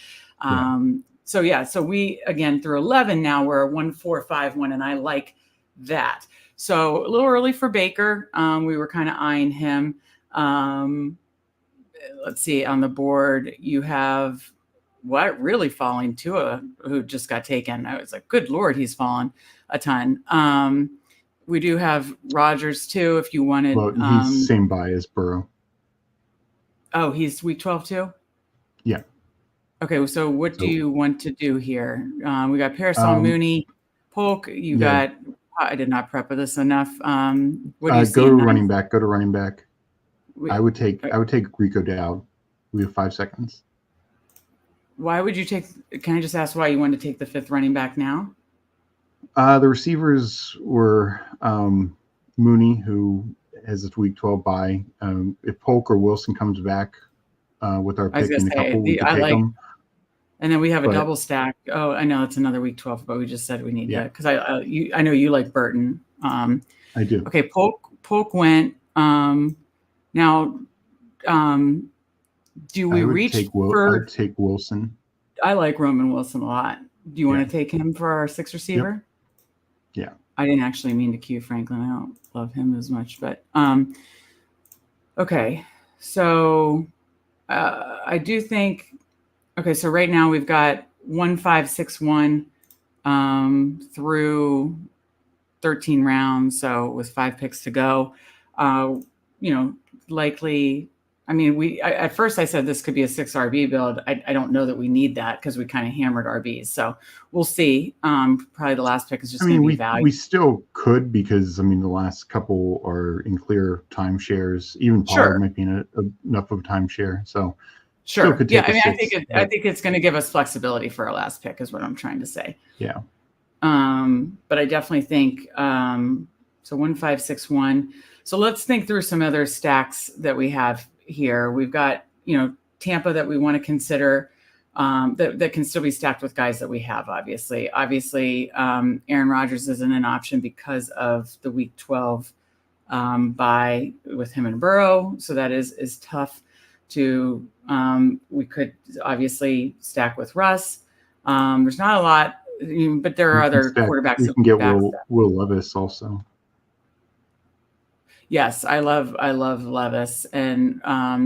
So we, again, through 11 now, we're 1-4-5-1, and I like that. So a little early for Baker. We were kind of eyeing him. Let's see, on the board, you have what really falling Tua, who just got taken. I was like, good Lord, he's fallen a ton. We do have Rodgers too, if you wanted. Well, he's same buy as Burrow. Oh, he's week 12 too? Yeah. Okay, so what do you want to do here? We got Parasol, Mooney, Polk. You got. I did not prep for this enough. What do you go to running back? Go to running back. I would take Rico Dowd. We have 5 seconds. Why would you take? Can I just ask why you wanted to take the 5th running back now? The receivers were Mooney, who has this week 12 bye. If Polk or Wilson comes back with our pick in a couple, we could take them. And then we have a double stack. Oh, I know it's another week 12, but we just said we need that because I know you like Burton. I do. Okay, Polk went. Now, do we reach for? I'd take Wilson. I like Roman Wilson a lot. Do you want to take him for our 6th receiver? Yep. Yeah. I didn't actually mean to cue Franklin. I don't love him as much, but okay. So I do think. Okay, so right now we've got 1-5-6-1 through 13 rounds. So with 5 picks to go, likely. I mean, at first I said this could be a 6 RB build. I don't know that we need that because we kind of hammered RBs. So we'll see. Probably the last pick is just going to be value. We still could because, the last couple are in clear timeshares. Even Pollard might be in enough of a timeshare. So sure. Yeah, I think it's going to give us flexibility for our last pick is what I'm trying to say. Yeah. But I definitely think so 1-5-6-1. So let's think through some other stacks that we have here. We've got, Tampa that we want to consider that can still be stacked with guys that we have, obviously. Aaron Rodgers isn't an option because of the week 12 bye with him and Burrow. So that is tough to, we could obviously stack with Russ. There's not a lot, but there are other quarterbacks. You can get Will Levis also. Yes, I love Levis, and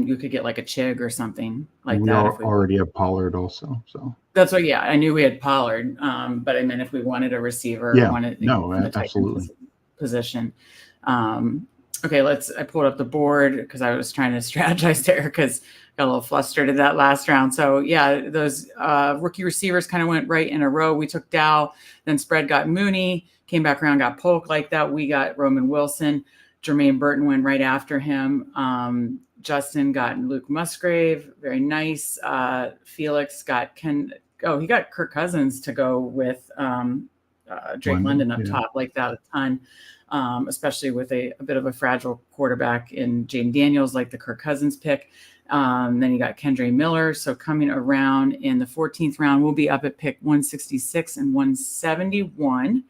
you could get like a Chig or something like that. We already have Pollard also, so that's what. Yeah, I knew we had Pollard, but I meant if we wanted a receiver, absolutely position. Okay, I pulled up the board because I was trying to strategize there because got a little flustered at that last round. So yeah, those rookie receivers kind of went right in a row. We took Dow, then spread got Mooney, came back around, got Polk like that. We got Roman Wilson. Jermaine Burton went right after him. Justin got Luke Musgrave. Very nice. Felix got he got Kirk Cousins to go with Drake London up top like that a ton, especially with a bit of a fragile quarterback in Jaden Daniels, like the Kirk Cousins pick. Then you got Kendre Miller. So coming around in the 14th round, we'll be up at pick 166 and 171.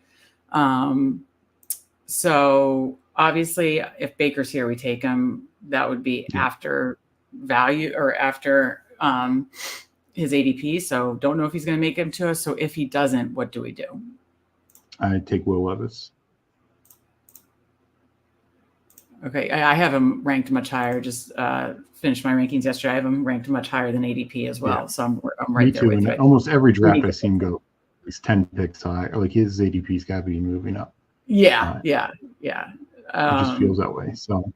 So obviously, if Baker's here, we take him. That would be after value or after his ADP. So don't know if he's going to make him to us. So if he doesn't, what do we do? I take Will Levis. Okay, I have him ranked much higher. Just finished my rankings yesterday. I have him ranked much higher than ADP as well. Yeah. So I'm right Me there too. with you. Almost every draft I've seen go at least 10 picks high. Like his ADP's got to be moving up. Yeah. It just feels that way. So,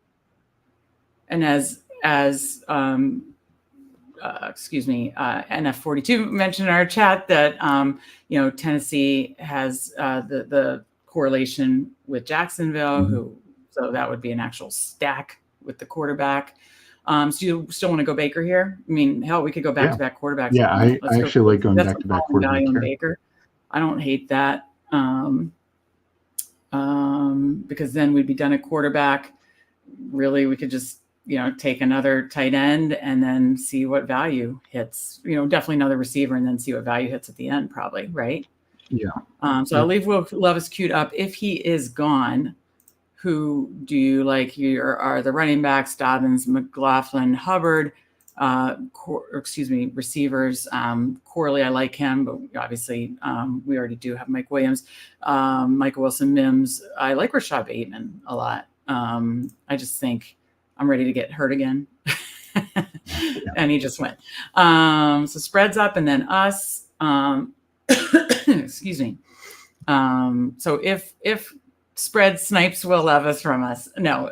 and as NF42 mentioned in our chat that Tennessee has the correlation with Jacksonville, so that would be an actual stack with the quarterback. So you still want to go Baker here? I mean, hell, we could go back-to-back quarterbacks. Yeah, I actually like going back-to-back quarterbacks. Baker. I don't hate that. because then we'd be done at quarterback. Really, we could just, take another tight end and then see what value hits, definitely another receiver and then see what value hits at the end, probably, right? Yeah. So I'll leave Will Levis queued up. If he is gone, who do you like? Here are the running backs: Dobbins, McLaughlin, Hubbard. Receivers. Corley, I like him, but obviously we already do have Mike Williams. Michael Wilson, Mims. I like Rashad Bateman a lot. I just think I'm ready to get hurt again. And he just went. So spreads up and then us. Excuse me. So if spread snipes Will Levis from us, no,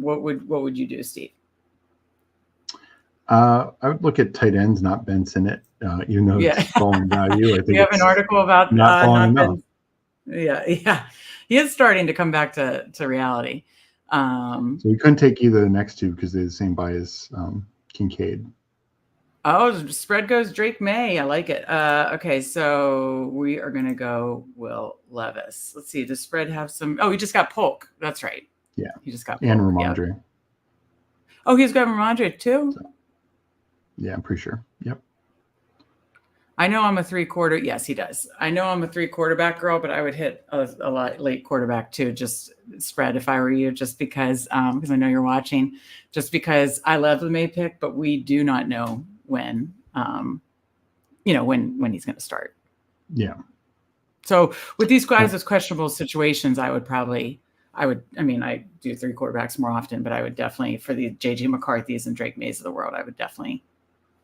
what would you do, Steve? I would look at tight ends, not Ben Sinnott, even though it's falling value. I think we have an article about not falling enough. Yeah, he is starting to come back to reality. So we couldn't take either of the next two because they're the same buy as Kincaid. Oh, spread goes Drake May. I like it. Okay, so we are going to go Will Levis. Let's see. Does spread have some? Oh, he just got Polk. That's right. Yeah. He just got Polk. And Ramondre. Yep. Oh, he's got Ramondre too? So, yeah, I'm pretty sure. Yep. I know I'm a 3/4. Yes, he does. I know I'm a 3/4 girl, but I would hit a lot late quarterback too. Just spread if I were you, just because I know you're watching, just because I love the May pick, but we do not know when when he's going to start. Yeah. So with these guys as questionable situations, I do 3 quarterbacks more often, but I would definitely, for the JJ McCarthy's and Drake Mays of the world, I would definitely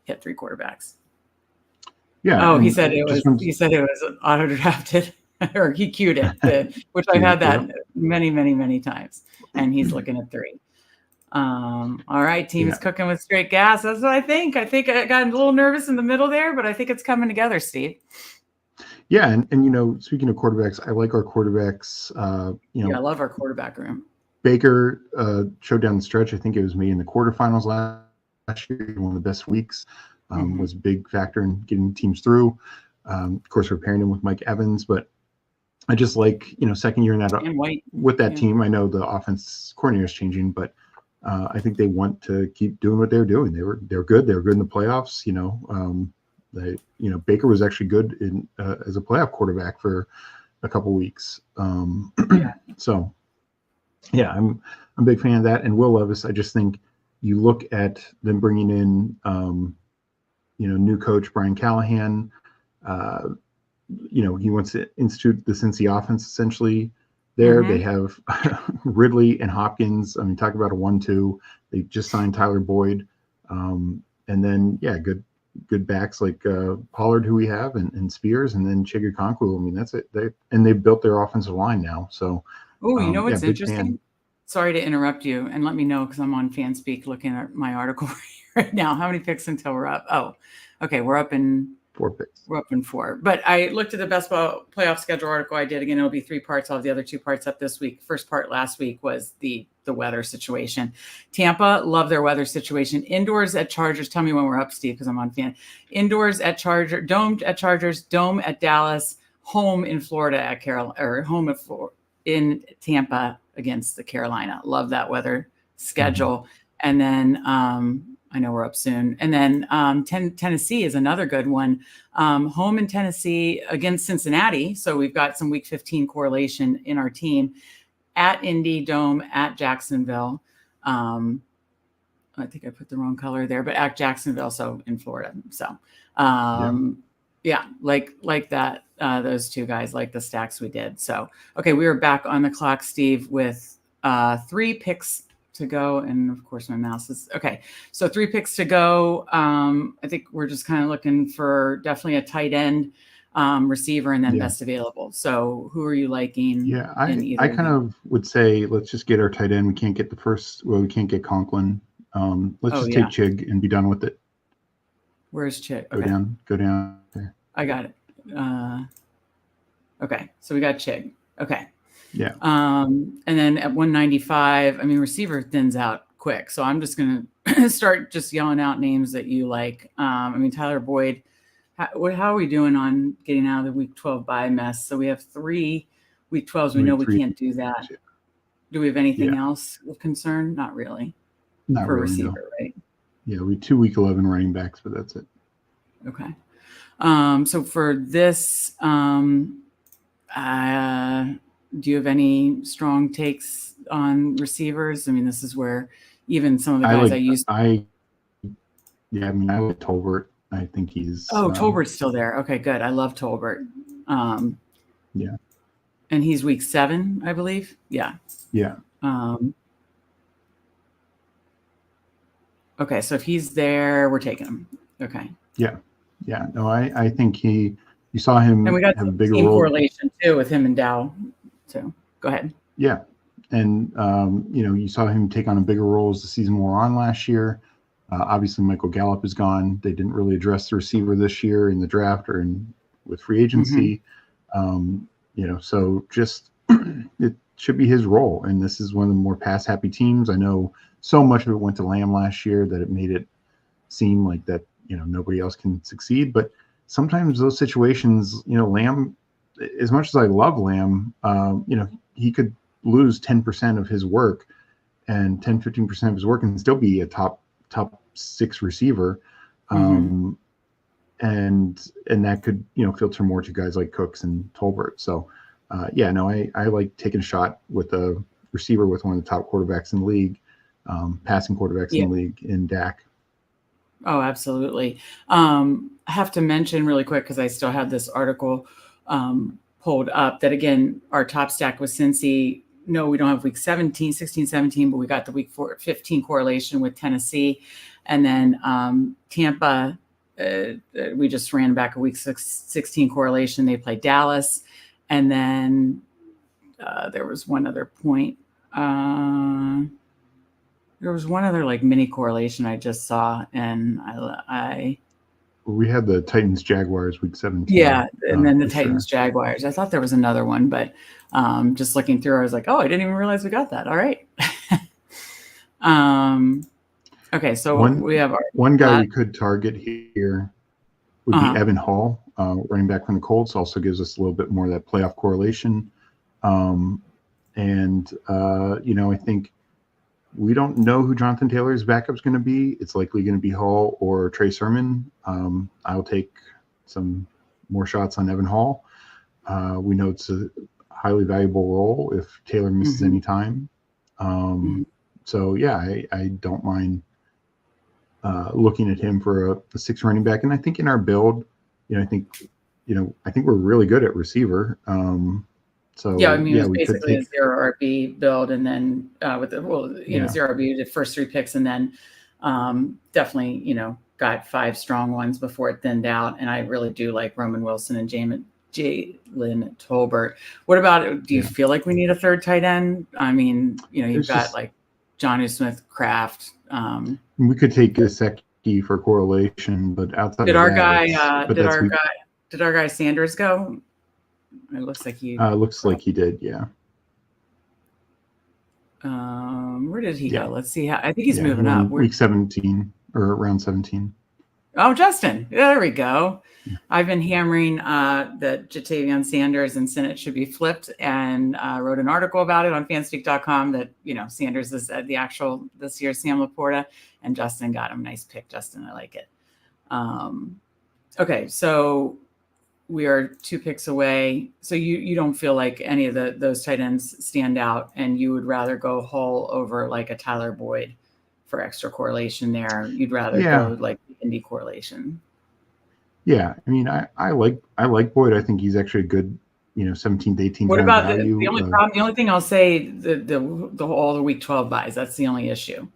hit 3 quarterbacks. Yeah. Oh, he said it was auto drafted, or he queued it, which I've had that many, many, many times, and he's looking at 3. All right, team is cooking with straight gas. That's what I think. I think I got a little nervous in the middle there, but I think it's coming together, Steve. Yeah, and speaking of quarterbacks, I like our quarterbacks. I love our quarterback room. Baker showed down the stretch. I think it was me in the quarterfinals last year. One of the best weeks. Was a big factor in getting teams through. Of course, we're pairing him with Mike Evans, but I just like, second year in that with that team. I know the offense coordinator is changing, but I think they want to keep doing what they're doing. They're good. They're good in the playoffs. Baker was actually good in as a playoff quarterback for a couple weeks. So yeah, I'm a big fan of that. And Will Levis, I just think you look at them bringing in, new coach Brian Callahan. He wants to institute the Cincy offense essentially. There they have Ridley and Hopkins. I mean, talk about a 1-2. They just signed Tyler Boyd, and then good backs like Pollard, who we have, and Spears, and then Chigakonkwu. I mean, that's it. They built their offensive line now. So, what's interesting? Sorry to interrupt you, and let me know because I'm on FanSpeak looking at my article right now. How many picks until we're up? Oh, okay, we're up in 4 picks. We're up in 4. But I looked at the best ball playoff schedule article I did. Again, it'll be 3 parts. I'll have the other 2 parts up this week. First part last week was the weather situation. Tampa, love their weather situation. Indoors at Chargers. Tell me when we're up, Steve, because I'm on fan. Indoors at Chargers, domed at Chargers, dome at Dallas, home in Florida at in Tampa against the Carolina. Love that weather schedule. And then I know we're up soon. And then Tennessee is another good one. Home in Tennessee against Cincinnati. So we've got some week 15 correlation in our team. At Indy, dome, at Jacksonville. I think I put the wrong color there, but at Jacksonville, so in Florida. So like that. Those 2 guys, like the stacks we did. So, okay, we are back on the clock, Steve, with 3 picks to go. And of course my mouse is okay. So 3 picks to go. I think we're just kind of looking for definitely a tight end receiver and then best available. So who are you liking? Yeah, I kind of would say, let's just get our tight end. We can't get we can't get Conklin. Let's take Chig and be done with it. Where's Chig? Go down there. I got it. Okay. So we got Chig. Okay. Yeah. And then at 195, I mean, receiver thins out quick. So I'm just going to start just yelling out names that you like. I mean, Tyler Boyd, how are we doing on getting out of the week 12 bye mess? So we have 3 Week 12s, we know we can't do that. Do we have anything Yeah. else of concern? Not really. Not For really, receiver, no. right? Yeah, we 2 week 11 running backs, but that's it. Okay. So for this, do you have any strong takes on receivers? I mean, this is where even some of the guys I like Tolbert. I think he's. Tolbert's still there. Okay, good. I love Tolbert. Yeah. And he's week 7, I believe. Yeah. Yeah. Okay, so if he's there, we're taking him. Okay. Yeah. Yeah. No, I think you saw him and we got have a bigger team role. Correlation too with him and Dow. So go ahead. Yeah. And, you saw him take on a bigger role as the season wore on last year. Obviously, Michael Gallup is gone. They didn't really address the receiver this year in the draft or with free agency. So just it should be his role. And this is one of the more pass happy teams. I know so much of it went to Lamb last year that it made it seem like that, nobody else can succeed. But sometimes those situations, Lamb, as much as I love Lamb, he could lose 10% of his work and 10-15% of his work and still be a top 6 receiver. And that could, filter more to guys like Cooks and Tolbert. So, I like taking a shot with a receiver with one of the top quarterbacks in the league, passing quarterbacks in the league in Dak. Oh, absolutely. I have to mention really quick, because I still have this article pulled up, that again, our top stack was Cincy. No, we don't have week 16, 17, but we got the week 15 correlation with Tennessee. And then Tampa, we just ran back a week 16 correlation. They played Dallas. And then there was one other point. There was one other mini correlation I just saw, and we had the Titans Jaguars week 17. Yeah, and then the Titans Jaguars. I thought there was another one, but just looking through, I was like, oh, I didn't even realize we got that. All right. Okay, so we have one guy we could target here would be Evan Hall, running back from the Colts. Also gives us a little bit more of that playoff correlation. I think we don't know who Jonathan Taylor's backup is going to be. It's likely going to be Hall or Trey Sermon. I'll take some more shots on Evan Hall. We know it's a highly valuable role if Taylor misses any time. So, I don't mind looking at him for a 6 running back. And I think in our build, I think we're really good at receiver. So it was basically a 0 RB build, and then with the 0 RB, the first 3 picks, and then definitely got 5 strong ones before it thinned out. And I really do like Roman Wilson and Jalen Tolbert. What about? Do you feel like we need a third tight end? I mean, you've got Jonnu Smith, Kraft. We could take Gesicki for correlation, but outside did of our that, did our guy Sanders go? It looks like he. Looks like he did, yeah. Where did he go? Let's see. I think he's moving up. Week 17 or around 17. Oh, Justin. There we go. Yeah. I've been hammering that Jatavion Sanders and Sinnott should be flipped, and wrote an article about it on fanspeak.com that, Sanders is the actual this year's Sam Laporta, and Justin got him. Nice pick, Justin. I like it. Okay, so we are 2 picks away. So you don't feel like any of those tight ends stand out, and you would rather go Hull over a Tyler Boyd for extra correlation there. You'd rather go Indy correlation. Yeah, I mean, I like Boyd. I think he's actually a good, 17 to 18. What about the only problem? The only thing I'll say, all the week 12 buys. That's the only issue.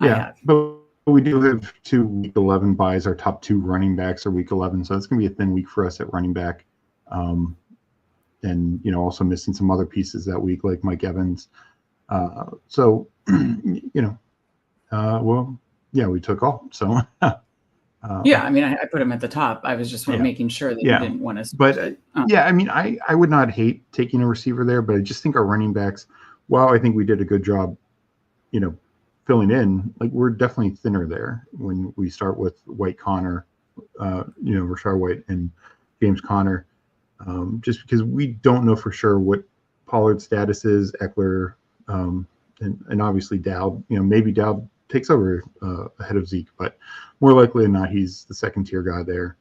Yeah, but we do have 2 week 11 buys. Our top 2 running backs are week 11, so it's going to be a thin week for us at running back. And also missing some other pieces that week, like Mike Evans. We took all. So. I mean, I put him at the top. I was just making sure that you didn't want to. But I mean, I would not hate taking a receiver there, but I just think our running backs, while I think we did a good job, filling in, we're definitely thinner there when we start with White Connor, Rashard White and James Conner. just because we don't know for sure what Pollard's status is, Eckler, and obviously Dowd. Maybe Dowd takes over ahead of Zeke, but more likely than not, he's the second tier guy there.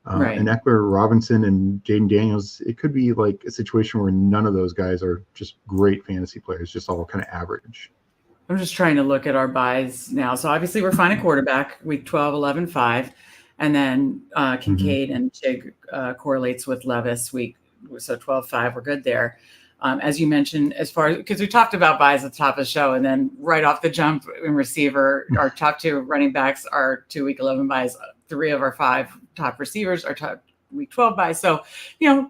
Right. And Eckler, Robinson, and Jaden Daniels, it could be like a situation where none of those guys are just great fantasy players, just all kind of average. I'm just trying to look at our buys now. So obviously we're fine at quarterback, week 12, 11, 5. And then Kincaid and Chig correlates with Levis week. So 12, 5, we're good there. As you mentioned, as far as, because we talked about buys at the top of the show, and then right off the jump in receiver, our top 2 running backs are 2 week 11 buys. 3 of our 5 top receivers are top week 12 buys. So,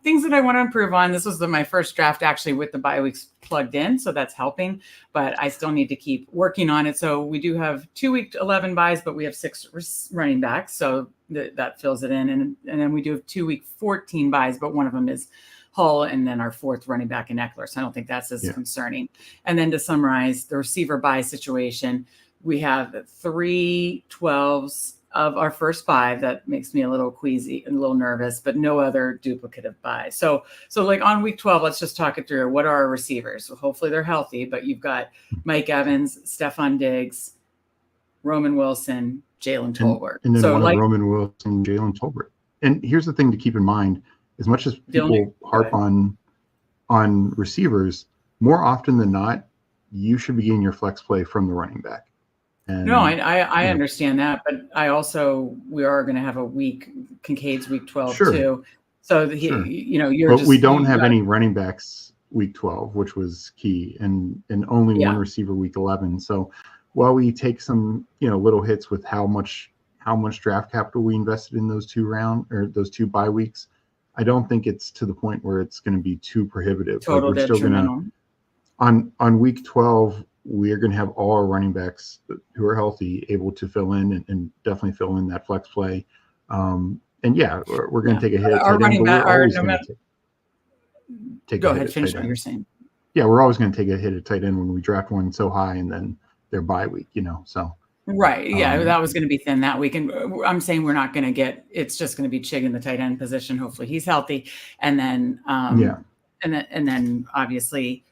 things that I want to improve on. This was my first draft actually with the bye weeks plugged in. So that's helping, but I still need to keep working on it. So we do have 2 week 11 buys, but we have 6 running backs. So that fills it in. And then we do have 2 week 14 buys, but one of them is Hull, and then our 4th running back in Eckler. So I don't think that's as concerning. And then to summarize the receiver buy situation, we have 3 12s of our first 5. That makes me a little queasy and a little nervous, but no other duplicative buys. So like on week 12, let's just talk it through. What are our receivers? So hopefully they're healthy, but you've got Mike Evans, Stephon Diggs, Roman Wilson, Jalen Tolbert. And then Roman Wilson, Jalen Tolbert. And here's the thing to keep in mind. As much as people harp on receivers, more often than not, you should be getting your flex play from the running back. And, no, I understand that, but we are going to have a week, Kincaid's week 12 too. So we don't have any running backs week 12, which was key, and only one receiver week 11. So while we take some little hits with how much draft capital we invested in those 2 bye weeks, I don't think it's to the point where it's going to be too prohibitive. Total detrimental. On week 12, we are going to have all our running backs who are healthy able to fill in and definitely fill in that flex play. And we're going to take a hit. Our running back are no matter. Go ahead, finish what you're saying. Yeah, we're always going to take a hit at tight end when we draft one so high and then their bye week, so. Right. Yeah, that was going to be thin that week. And I'm saying we're not going to it's just going to be Chig in the tight end position. Hopefully he's healthy. And then, and then obviously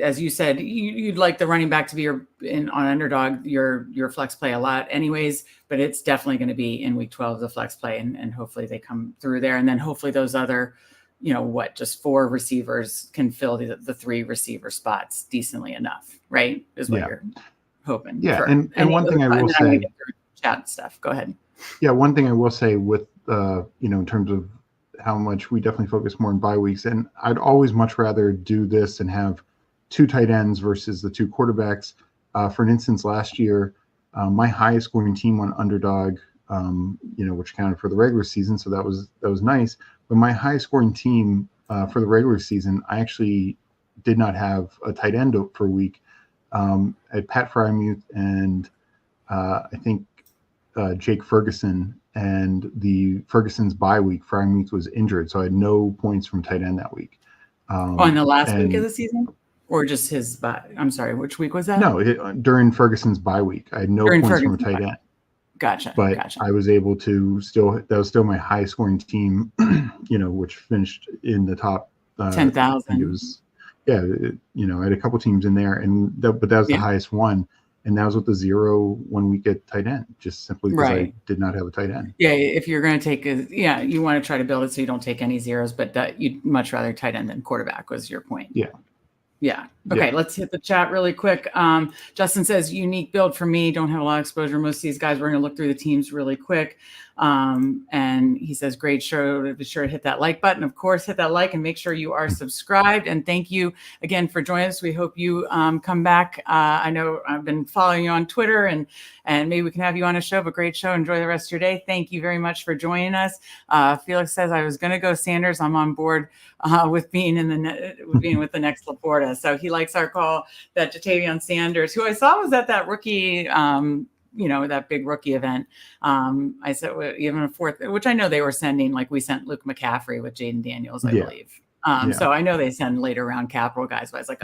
as you said, you'd like the running back to be on Underdog, your flex play a lot anyways, but it's definitely going to be in week 12, the flex play, and hopefully they come through there. And then hopefully those other, just 4 receivers can fill the 3 receiver spots decently enough, right? Is what you're hoping. Yeah. And one thing I will say, chat stuff. Go ahead. Yeah. One thing I will say with, in terms of how much we definitely focus more on bye weeks, and I'd always much rather do this and have 2 tight ends versus the 2 quarterbacks. For an instance, last year, my highest scoring team on Underdog, which counted for the regular season, so that was nice. But my highest scoring team for the regular season, I actually did not have a tight end for a week. I had Pat Frymuth and I think Jake Ferguson, and the Ferguson's bye week, Frymuth was injured, so I had no points from tight end that week. On the last week of the season? Or just his bye? I'm sorry, which week was that? No, during Ferguson's bye week. I had no points from a tight end. Gotcha. But I was able to that was still my highest scoring team, which finished in the top 10,000. It was, I had a couple teams in there, but that was the highest one. And that was with the 0 1 week at tight end, just simply because I did not have a tight end. Yeah, if you're going to take you want to try to build it so you don't take any zeros, but that you'd much rather tight end than quarterback was your point. Yeah. Yeah. Okay. Let's hit the chat really quick. Justin says unique build for me. Don't have a lot of exposure. Most of these guys, we're going to look through the teams really quick. And he says, great show. Be sure to hit that like button. Of course, hit that like and make sure you are subscribed. And thank you again for joining us. We hope you come back. I know I've been following you on Twitter and maybe we can have you on a show, but great show. Enjoy the rest of your day. Thank you very much for joining us. Felix says I was going to go Sanders. I'm on board with being with the next Laporta. So he likes our call that Jatavion Sanders, who I saw was at that rookie, that big rookie event. I said even a 4th, which I know they were sending, like we sent Luke McCaffrey with Jaden Daniels, I believe. So I know they send later round capital guys, but I was like,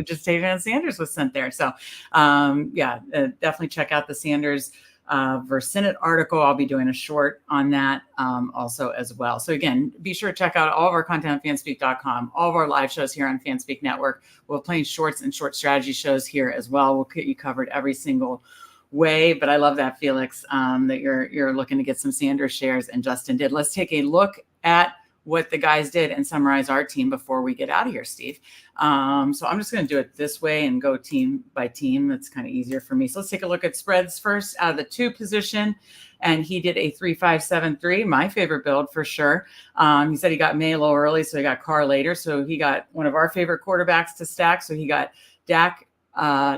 just Jatavion Sanders was sent there. So definitely check out the Sanders Versinit article. I'll be doing a short on that also as well. So again, be sure to check out all of our content on fanspeak.com, all of our live shows here on Fanspeak Network. We'll play shorts and short strategy shows here as well. We'll get you covered every single way. But I love that, Felix, that you're looking to get some Sanders shares, and Justin did. Let's take a look at what the guys did and summarize our team before we get out of here, Steve. So I'm just going to do it this way and go team by team. That's kind of easier for me. So let's take a look at spreads first out of the 2 position. And he did a 3-5-7-3, my favorite build for sure. He said he got May a little early, so he got Carr later. So he got one of our favorite quarterbacks to stack. So he got Dak,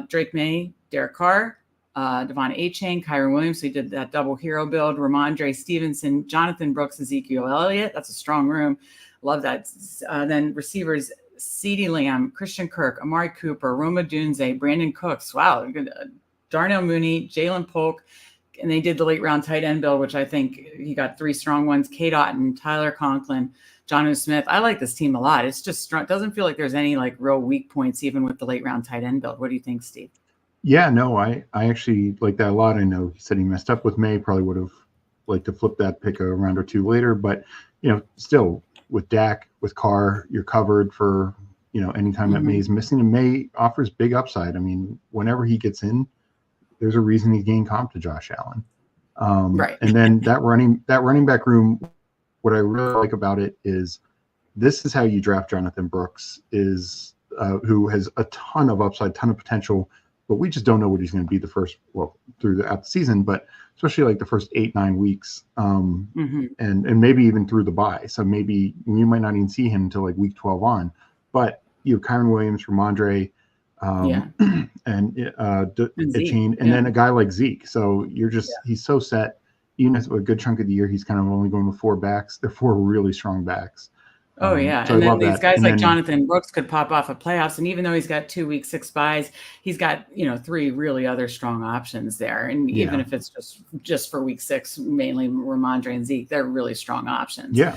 Drake May, Derek Carr, Devon Achane, Kyron Williams. So he did that double hero build. Ramondre Stevenson, Jonathan Brooks, Ezekiel Elliott. That's a strong room. Love that. Then receivers, CeeDee Lamb, Christian Kirk, Amari Cooper, Roma Dunze, Brandon Cooks. Wow. Darnell Mooney, Jalen Polk. And they did the late round tight end build, which I think he got 3 strong ones. Kate Otten, Tyler Conklin, Jonnu Smith. I like this team a lot. It's just strong. It doesn't feel like there's any like real weak points, even with the late round tight end build. What do you think, Steve? Yeah, no, I actually like that a lot. I know he said he messed up with May, probably would have liked to flip that pick a round or 2 later, but still with Dak, with Carr, you're covered for, anytime that May's missing, and May offers big upside. I mean, whenever he gets in, there's a reason he gained comp to Josh Allen. Right. And then that running back room, what I really like about it is this is how you draft Jonathan Brooks, is who has a ton of upside, ton of potential, but we just don't know what he's going to be throughout the season, but especially like the first 8-9 weeks, and maybe even through the bye. So maybe we might not even see him until like week 12 on. But Kyron Williams, Ramondre, and Achane, and then a guy like Zeke. So he's so set. Even as a good chunk of the year, he's kind of only going with 4 backs. They're 4 really strong backs. Oh, yeah. So and then these guys like Jonathan Brooks could pop off of playoffs. And even though he's got 2 week 6 buys, he's got, 3 really other strong options there. And even if it's just for week 6, mainly Ramondre and Zeke, they're really strong options. Yeah.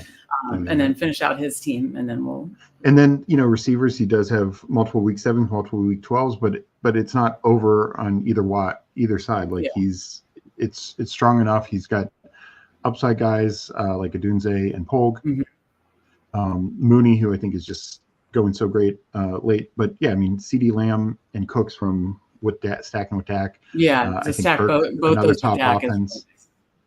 And then finish out his team, and then receivers, he does have multiple week 7s, multiple week 12s, but it's not over on either side. Like it's strong enough. He's got upside guys like Adunze and Polk. Mooney, who I think is just going so great late. But yeah, I mean, CeeDee Lamb and Cooks from stacking with Dak. Yeah, to stack both those top Dak offense.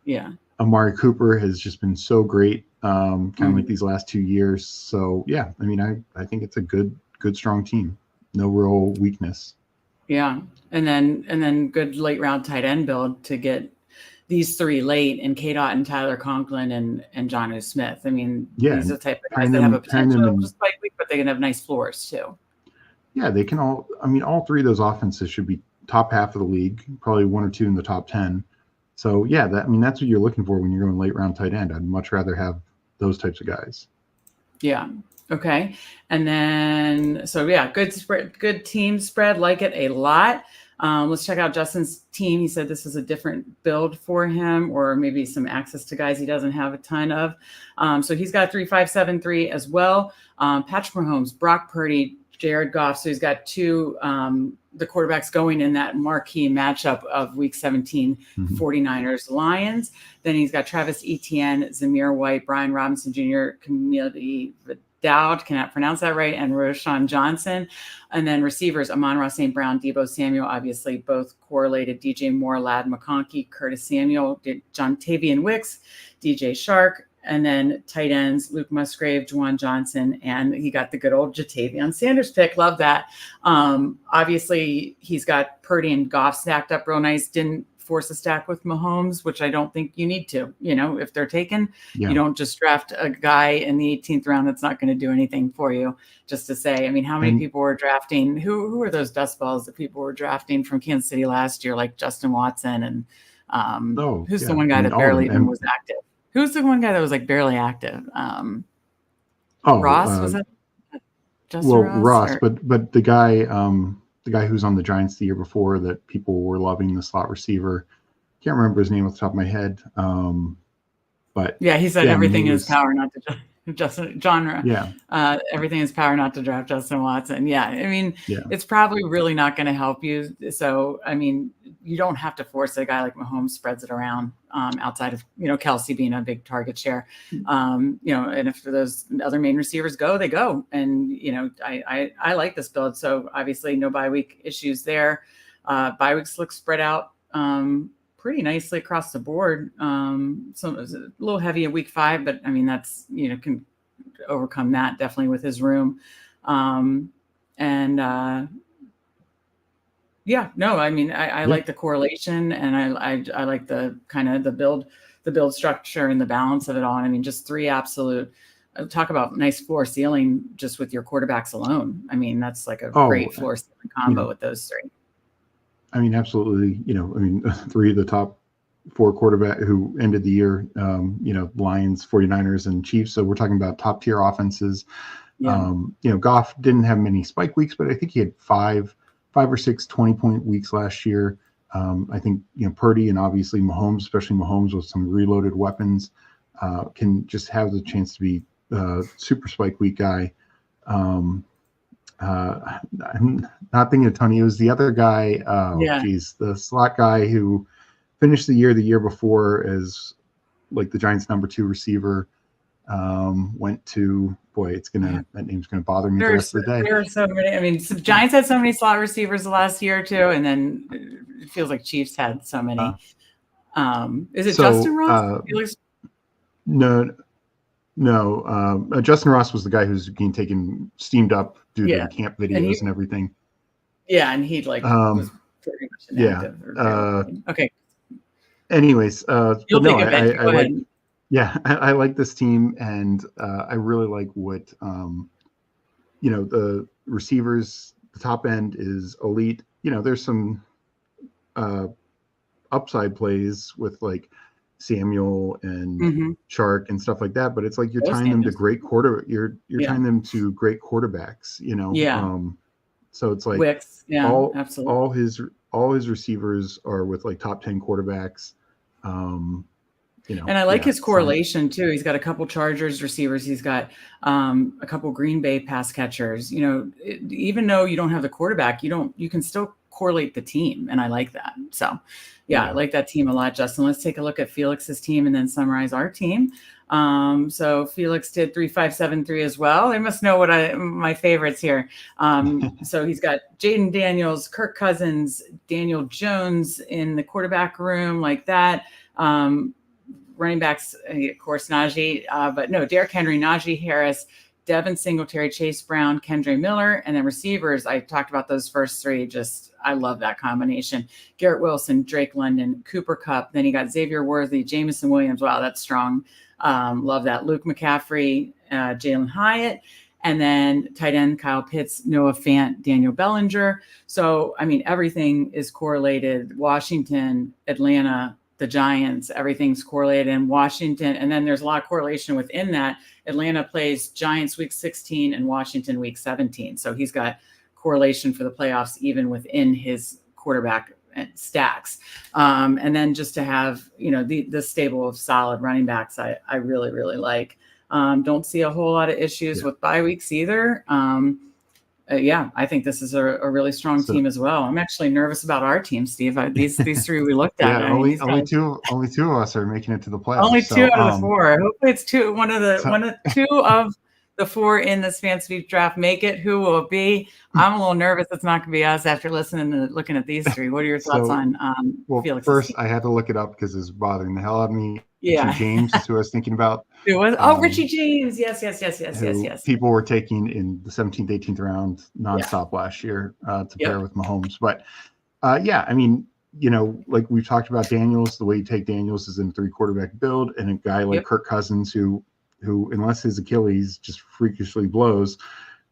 Yeah. Amari Cooper has just been so great, kind of like these last 2 years. So yeah, I mean, I think it's a good strong team. No real weakness. Yeah, and then good late round tight end build to get these 3 late, and Kate Otten, Tyler Conklin, and Jonnu Smith. I mean, these are the type of guys that have a potential just by week, but they can have nice floors too. Yeah, they can all. I mean, all 3 of those offenses should be top half of the league, probably 1 or 2 in the top 10. So yeah, that's what you're looking for when you're going late round tight end. I'd much rather have those types of guys. Yeah. Okay. And then, good spread, good team spread. Like it a lot. Let's check out Justin's team. He said this is a different build for him, or maybe some access to guys he doesn't have a ton of. So he's got 3-5-7-3 as well. Patrick Mahomes, Brock Purdy, Jared Goff. So he's got 2 the quarterbacks going in that marquee matchup of week 17, 49ers Lions. Then he's got Travis Etienne, Zamir White, Brian Robinson Jr., Camille Dowd, cannot pronounce that right, and Roshan Johnson. And then receivers, Amon-Ra St. Brown, Deebo Samuel, obviously both correlated, DJ Moore, Lad McConkey, Curtis Samuel, John Tavian Wicks, DJ Shark. And then tight ends, Luke Musgrave, Juwan Johnson, and he got the good old Jatavion Sanders pick. Love that. Obviously, he's got Purdy and Goff stacked up real nice. Didn't force a stack with Mahomes, which I don't think you need to. If they're taken, you don't just draft a guy in the 18th round that's not going to do anything for you. Just to say, I mean, how many people were drafting? Who are those dust balls that people were drafting from Kansas City last year, like Justin Watson and who's the one guy that barely even was active? Who's the one guy that was like barely active? Ross, was that? Ross, but the guy who's on the Giants the year before that people were loving, the slot receiver. Can't remember his name off the top of my head. But yeah, he said everything in his power not to. Justin genre. Yeah. Everything is power not to draft Justin Watson. Yeah. I mean, Yeah. it's probably really not going to help you. So, I mean, you don't have to force a guy like Mahomes spreads it around outside of, Kelsey being a big target share. And if those other main receivers go, they go. And, I like this build. So obviously no bye week issues there. Bye weeks look spread out pretty nicely across the board. So it was a little heavy in week 5, but I mean, that's, can overcome that definitely with his room. I like the correlation, and I like the kind of the build structure and the balance of it all. And I mean, just 3 absolute, talk about nice floor ceiling just with your quarterbacks alone. I mean, that's like a great floor ceiling combo with those 3. I mean, absolutely. 3 of the top 4 quarterback who ended the year, Lions, 49ers, and Chiefs. So we're talking about top tier offenses. Yeah. Goff didn't have many spike weeks, but I think he had 5 or 6 20-point weeks last year. I think, Purdy and obviously Mahomes, especially Mahomes with some reloaded weapons, can just have the chance to be a super spike week guy. I'm not thinking of Tony. It was the other guy. The slot guy who finished the year before as like the Giants' number 2 receiver. Went to that name's gonna bother me the rest of the day. There are so many. I mean, Giants had so many slot receivers the last year or 2, and then it feels like Chiefs had so many. Is it Justin Ross? No. Justin Ross was the guy who's being steamed up due to the camp videos and everything. Yeah, and he was pretty much inactive. Okay. Anyways, you'll take a bet. Go ahead. I like this team, and I really like what the receivers. The top end is elite. There's some upside plays with like Samuel and Chark and stuff like that, but it's like you're tying them to great tying them to great quarterbacks. So it's like Wicks, absolutely. all his receivers are with like top 10 quarterbacks. And I like his correlation too. He's got a couple Chargers receivers. He's got a couple Green Bay pass catchers. Even though you don't have the quarterback, you can still correlate the team, and I like that. So, I like that team a lot, Justin. Let's take a look at Felix's team and then summarize our team. So Felix did 3-5-7-3 as well. I must know my favorites here. So he's got Jaden Daniels, Kirk Cousins, Daniel Jones in the quarterback room like that. Running backs, of course, Najee, but no, Derrick Henry, Najee Harris, Devin Singletary, Chase Brown, Kendre Miller, and then receivers. I talked about those first 3. I love that combination. Garrett Wilson, Drake London, Cooper Kupp. Then you got Xavier Worthy, Jameson Williams. Wow, that's strong. Love that. Luke McCaffrey, Jalen Hyatt, and then tight end Kyle Pitts, Noah Fant, Daniel Bellinger. So, I mean, everything is correlated. Washington, Atlanta, the Giants, everything's correlated in Washington. And then there's a lot of correlation within that. Atlanta plays Giants week 16 and Washington week 17. So he's got correlation for the playoffs, even within his quarterback stacks. And then just to have, the stable of solid running backs, I really, really like. Don't see a whole lot of issues with bye weeks either. I think this is a really strong team as well. I'm actually nervous about our team, Steve. These 3 we looked at. Only two of us are making it to the playoffs. Only 2 out of the 4. Hopefully, it's 2 of the 4 in this fantasy draft make it. Who will it be? I'm a little nervous. It's not going to be us after looking at these 3. What are your thoughts on Felix? First, I had to look it up because it's bothering the hell out of me. Yeah. Richie James is who I was thinking about. It was Richie James. Yes. People were taking in the 17th, 18th round nonstop last year to pair with Mahomes. But I mean, like we've talked about Daniels, the way you take Daniels is in a 3 quarterback build, and a guy like Kirk Cousins who unless his Achilles just freakishly blows,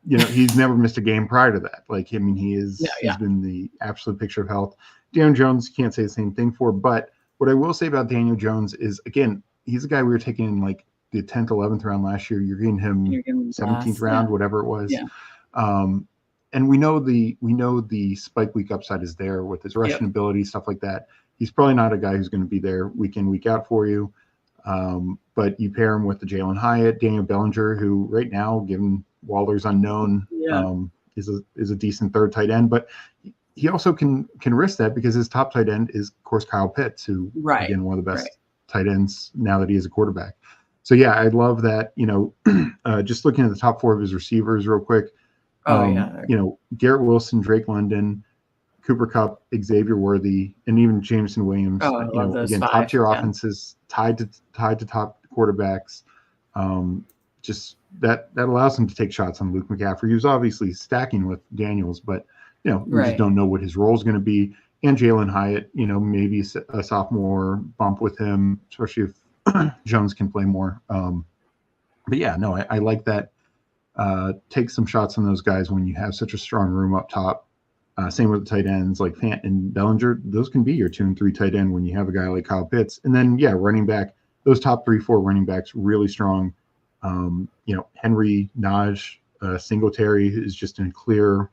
he's never missed a game prior to that. Like, I mean, he's been the absolute picture of health. Daniel Jones, can't say the same thing for, but what I will say about Daniel Jones is, again, he's a guy we were taking in like the 10th, 11th round last year. You're getting him 17th round, whatever it was. Yeah. And we know the spike week upside is there with his rushing ability, stuff like that. He's probably not a guy who's going to be there week in, week out for you. But you pair him with the Jalen Hyatt, Daniel Bellinger, who right now, given Waller's unknown, is a decent third tight end. But he also can risk that because his top tight end is, of course, Kyle Pitts, who again one of the best tight ends now that he is a quarterback. So yeah, I love that. Just looking at the top 4 of his receivers real quick. Garrett Wilson, Drake London, Cooper Kupp, Xavier Worthy, and even Jameson Williams. Oh, I love those again, 5. top tier offenses tied to top quarterbacks. Just that allows him to take shots on Luke McCaffrey, who's obviously stacking with Daniels, but we just don't know what his role is going to be. And Jalen Hyatt, maybe a sophomore bump with him, especially if Jones can play more. But yeah, no, I like that. Take some shots on those guys when you have such a strong room up top. Same with the tight ends like Fant and Bellinger. Those can be your 2 and 3 tight end when you have a guy like Kyle Pitts. And then, running back, those top 3, 4 running backs, really strong. Henry, Najee, Singletary is just in a clear,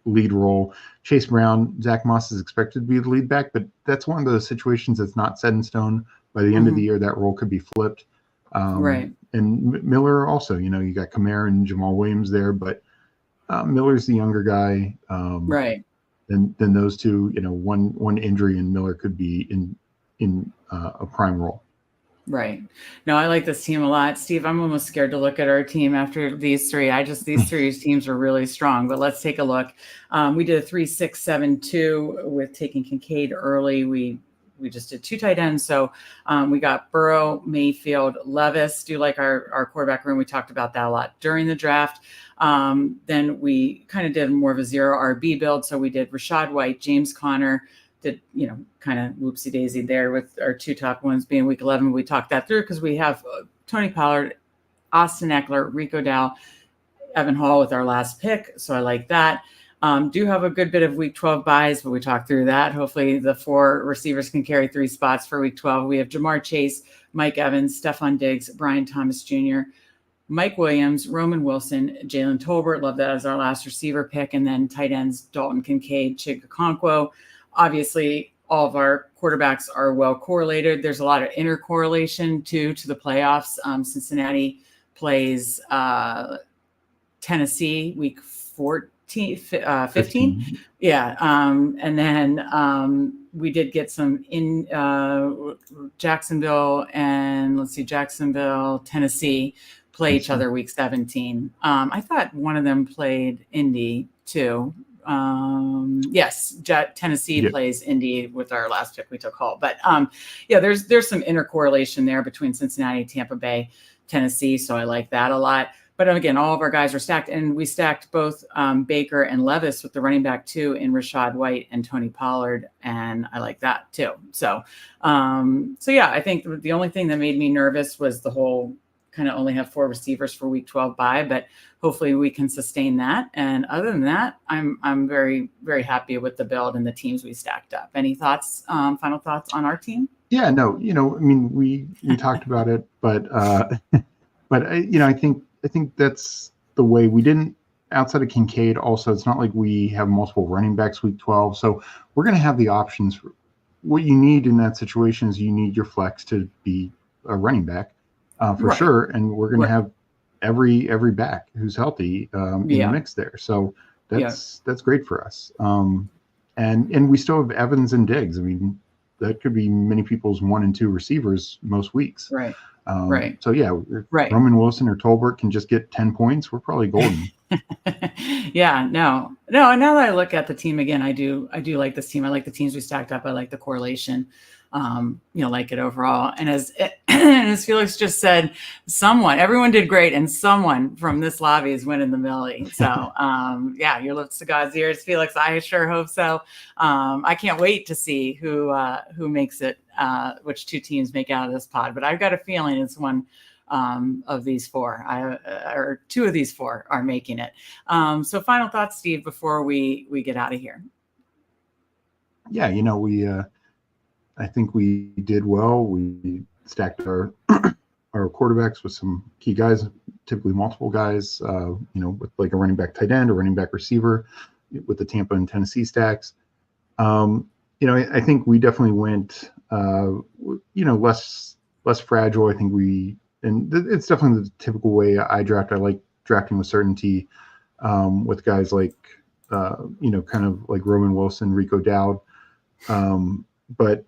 lead role. Chase Brown, Zach Moss is expected to be the lead back, but that's one of those situations that's not set in stone. By the end of the year, that role could be flipped. And Miller also, you got Kamara and Jamal Williams there, but Miller's the younger guy. Than those two, one injury and Miller could be in a prime role. Right. No, I like this team a lot. Steve, I'm almost scared to look at our team after these 3. These 3 teams are really strong, but let's take a look. We did a 3-6-7-2 with taking Kincaid early. We just did 2 tight ends. So we got Burrow, Mayfield, Levis. Do like our quarterback room. We talked about that a lot during the draft. Then we kind of did more of a 0 RB build. So we did Rachaad White, James Conner, did, kind of whoopsie daisy there with our 2 top ones being week 11. We talked that through because we have Tony Pollard, Austin Eckler, Rico Dow, Evan Hall with our last pick. So I like that. Do have a good bit of week 12 buys, but we talked through that. Hopefully the 4 receivers can carry 3 spots for week 12. We have Jamar Chase, Mike Evans, Stephon Diggs, Brian Thomas Jr., Mike Williams, Roman Wilson, Jalen Tolbert. Love that as our last receiver pick. And then tight ends, Dalton Kincaid, Chig Okonkwo. Obviously, all of our quarterbacks are well correlated. There's a lot of intercorrelation too to the playoffs. Cincinnati plays Tennessee week 15. Yeah. And then we did get some in Jacksonville and Jacksonville, Tennessee play each other week 17. I thought one of them played Indy too. Yes, Tennessee plays Indy with our last pick we took Hall. But there's some intercorrelation there between Cincinnati, Tampa Bay, Tennessee. So I like that a lot. But again, all of our guys are stacked, and we stacked both Baker and Levis with the running back too in Rachaad White and Tony Pollard, and I like that too. So, I think the only thing that made me nervous was the whole kind of only have 4 receivers for week 12 bye, but hopefully we can sustain that. And other than that, I'm very, very happy with the build and the teams we stacked up. Any thoughts, final thoughts on our team? Yeah, no, we talked about it, but I think that's the way. We didn't, outside of Kincaid also, it's not like we have multiple running backs week 12. So we're going to have the options. What you need in that situation is you need your flex to be a running back for sure. And we're going to have every back who's healthy in the mix there. So that's great for us. And we still have Evans and Diggs. I mean, that could be many people's 1 and 2 receivers most weeks. Right. So if Roman Wilson or Tolbert can just get 10 points, we're probably golden. No. And now that I look at the team again, I do like this team. I like the teams we stacked up. I like the correlation. Like it overall. And as Felix just said, everyone did great, and someone from this lobby is winning the Millie. So, your lips to God's ears, Felix. I sure hope so. I can't wait to see who makes it, which 2 teams make out of this pod. But I've got a feeling it's one of these 4, or 2 of these 4 are making it. So, final thoughts, Steve, before we get out of here. Yeah, I think we did well. We stacked our quarterbacks with some key guys, typically multiple guys, with like a running back tight end, a running back receiver with the Tampa and Tennessee stacks. I think we definitely went, less less fragile. I think it's definitely the typical way I draft. I like drafting with certainty, with guys like, kind of like Roman Wilson, Rico Dowd. But,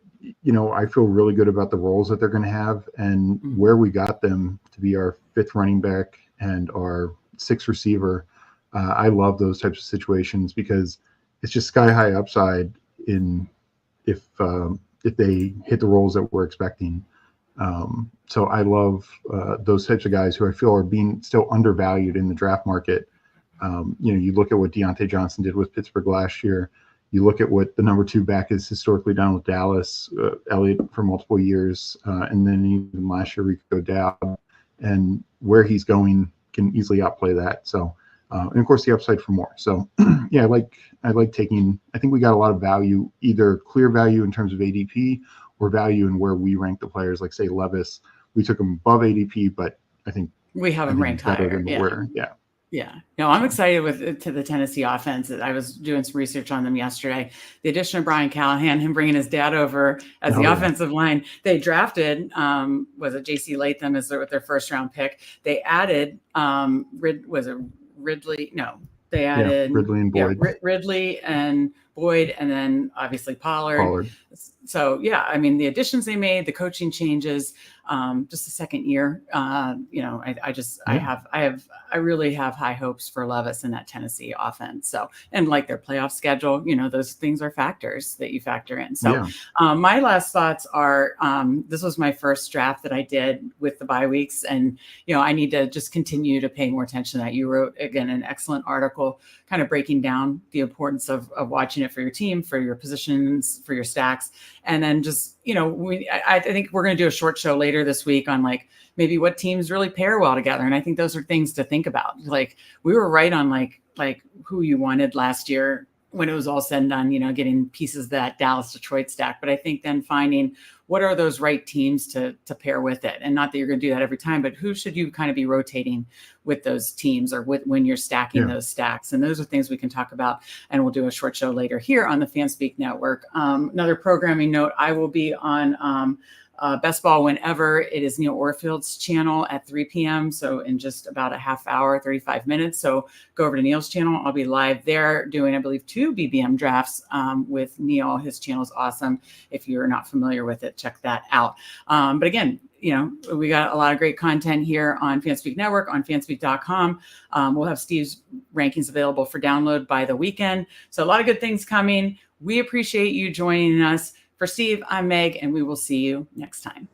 I feel really good about the roles that they're going to have and where we got them to be our 5th running back and our 6th receiver. I love those types of situations because it's just sky high upside if they hit the roles that we're expecting. So I love those types of guys who I feel are being still undervalued in the draft market. You look at what Deontay Johnson did with Pittsburgh last year. You look at what the number 2 back has historically done with Dallas, Elliott for multiple years, and then even last year, Rico Dowd, and where he's going can easily outplay that. So, and of course, the upside for more. So, yeah, I like taking. I think we got a lot of value, either clear value in terms of ADP or value in where we rank the players. Like say Levis, we took him above ADP, but I think we have him ranked higher. Yeah. No, I'm excited to the Tennessee offense. I was doing some research on them yesterday. The addition of Brian Callahan, him bringing his dad over as the offensive line. They drafted, was it J.C. Latham as their first round pick. They added, Ridley? No, they added Ridley and Boyd. Ridley and Boyd, and then obviously Pollard. So yeah, I mean the additions they made, the coaching changes, just the second year. I really have high hopes for Levis in that Tennessee offense. So, and like their playoff schedule, those things are factors that you factor in. So my last thoughts are, this was my first draft that I did with the bye weeks. And, I need to just continue to pay more attention to that. You wrote, again, an excellent article kind of breaking down the importance of watching it for your team, for your positions, for your stacks. And then just, I think we're going to do a short show later this week on like maybe what teams really pair well together. And I think those are things to think about. Like we were right on like who you wanted last year when it was all said and done, getting pieces of that Dallas Detroit stack. But I think then finding what are those right teams to pair with it. And not that you're going to do that every time, but who should you kind of be rotating with those teams or when you're stacking those stacks. And those are things we can talk about. And we'll do a short show later here on the FanSpeak Network. Another programming note, I will be on Best Ball whenever. It is Neil Orfield's channel at 3 p.m. So in just about a half hour, 35 minutes. So go over to Neil's channel. I'll be live there doing, I believe, 2 BBM drafts with Neil. His channel is awesome. If you're not familiar with it, check that out. But again, we got a lot of great content here on FanSpeak Network, on fanspeak.com. We'll have Steve's rankings available for download by the weekend. So a lot of good things coming. We appreciate you joining us. For Steve, I'm Meg, and we will see you next time.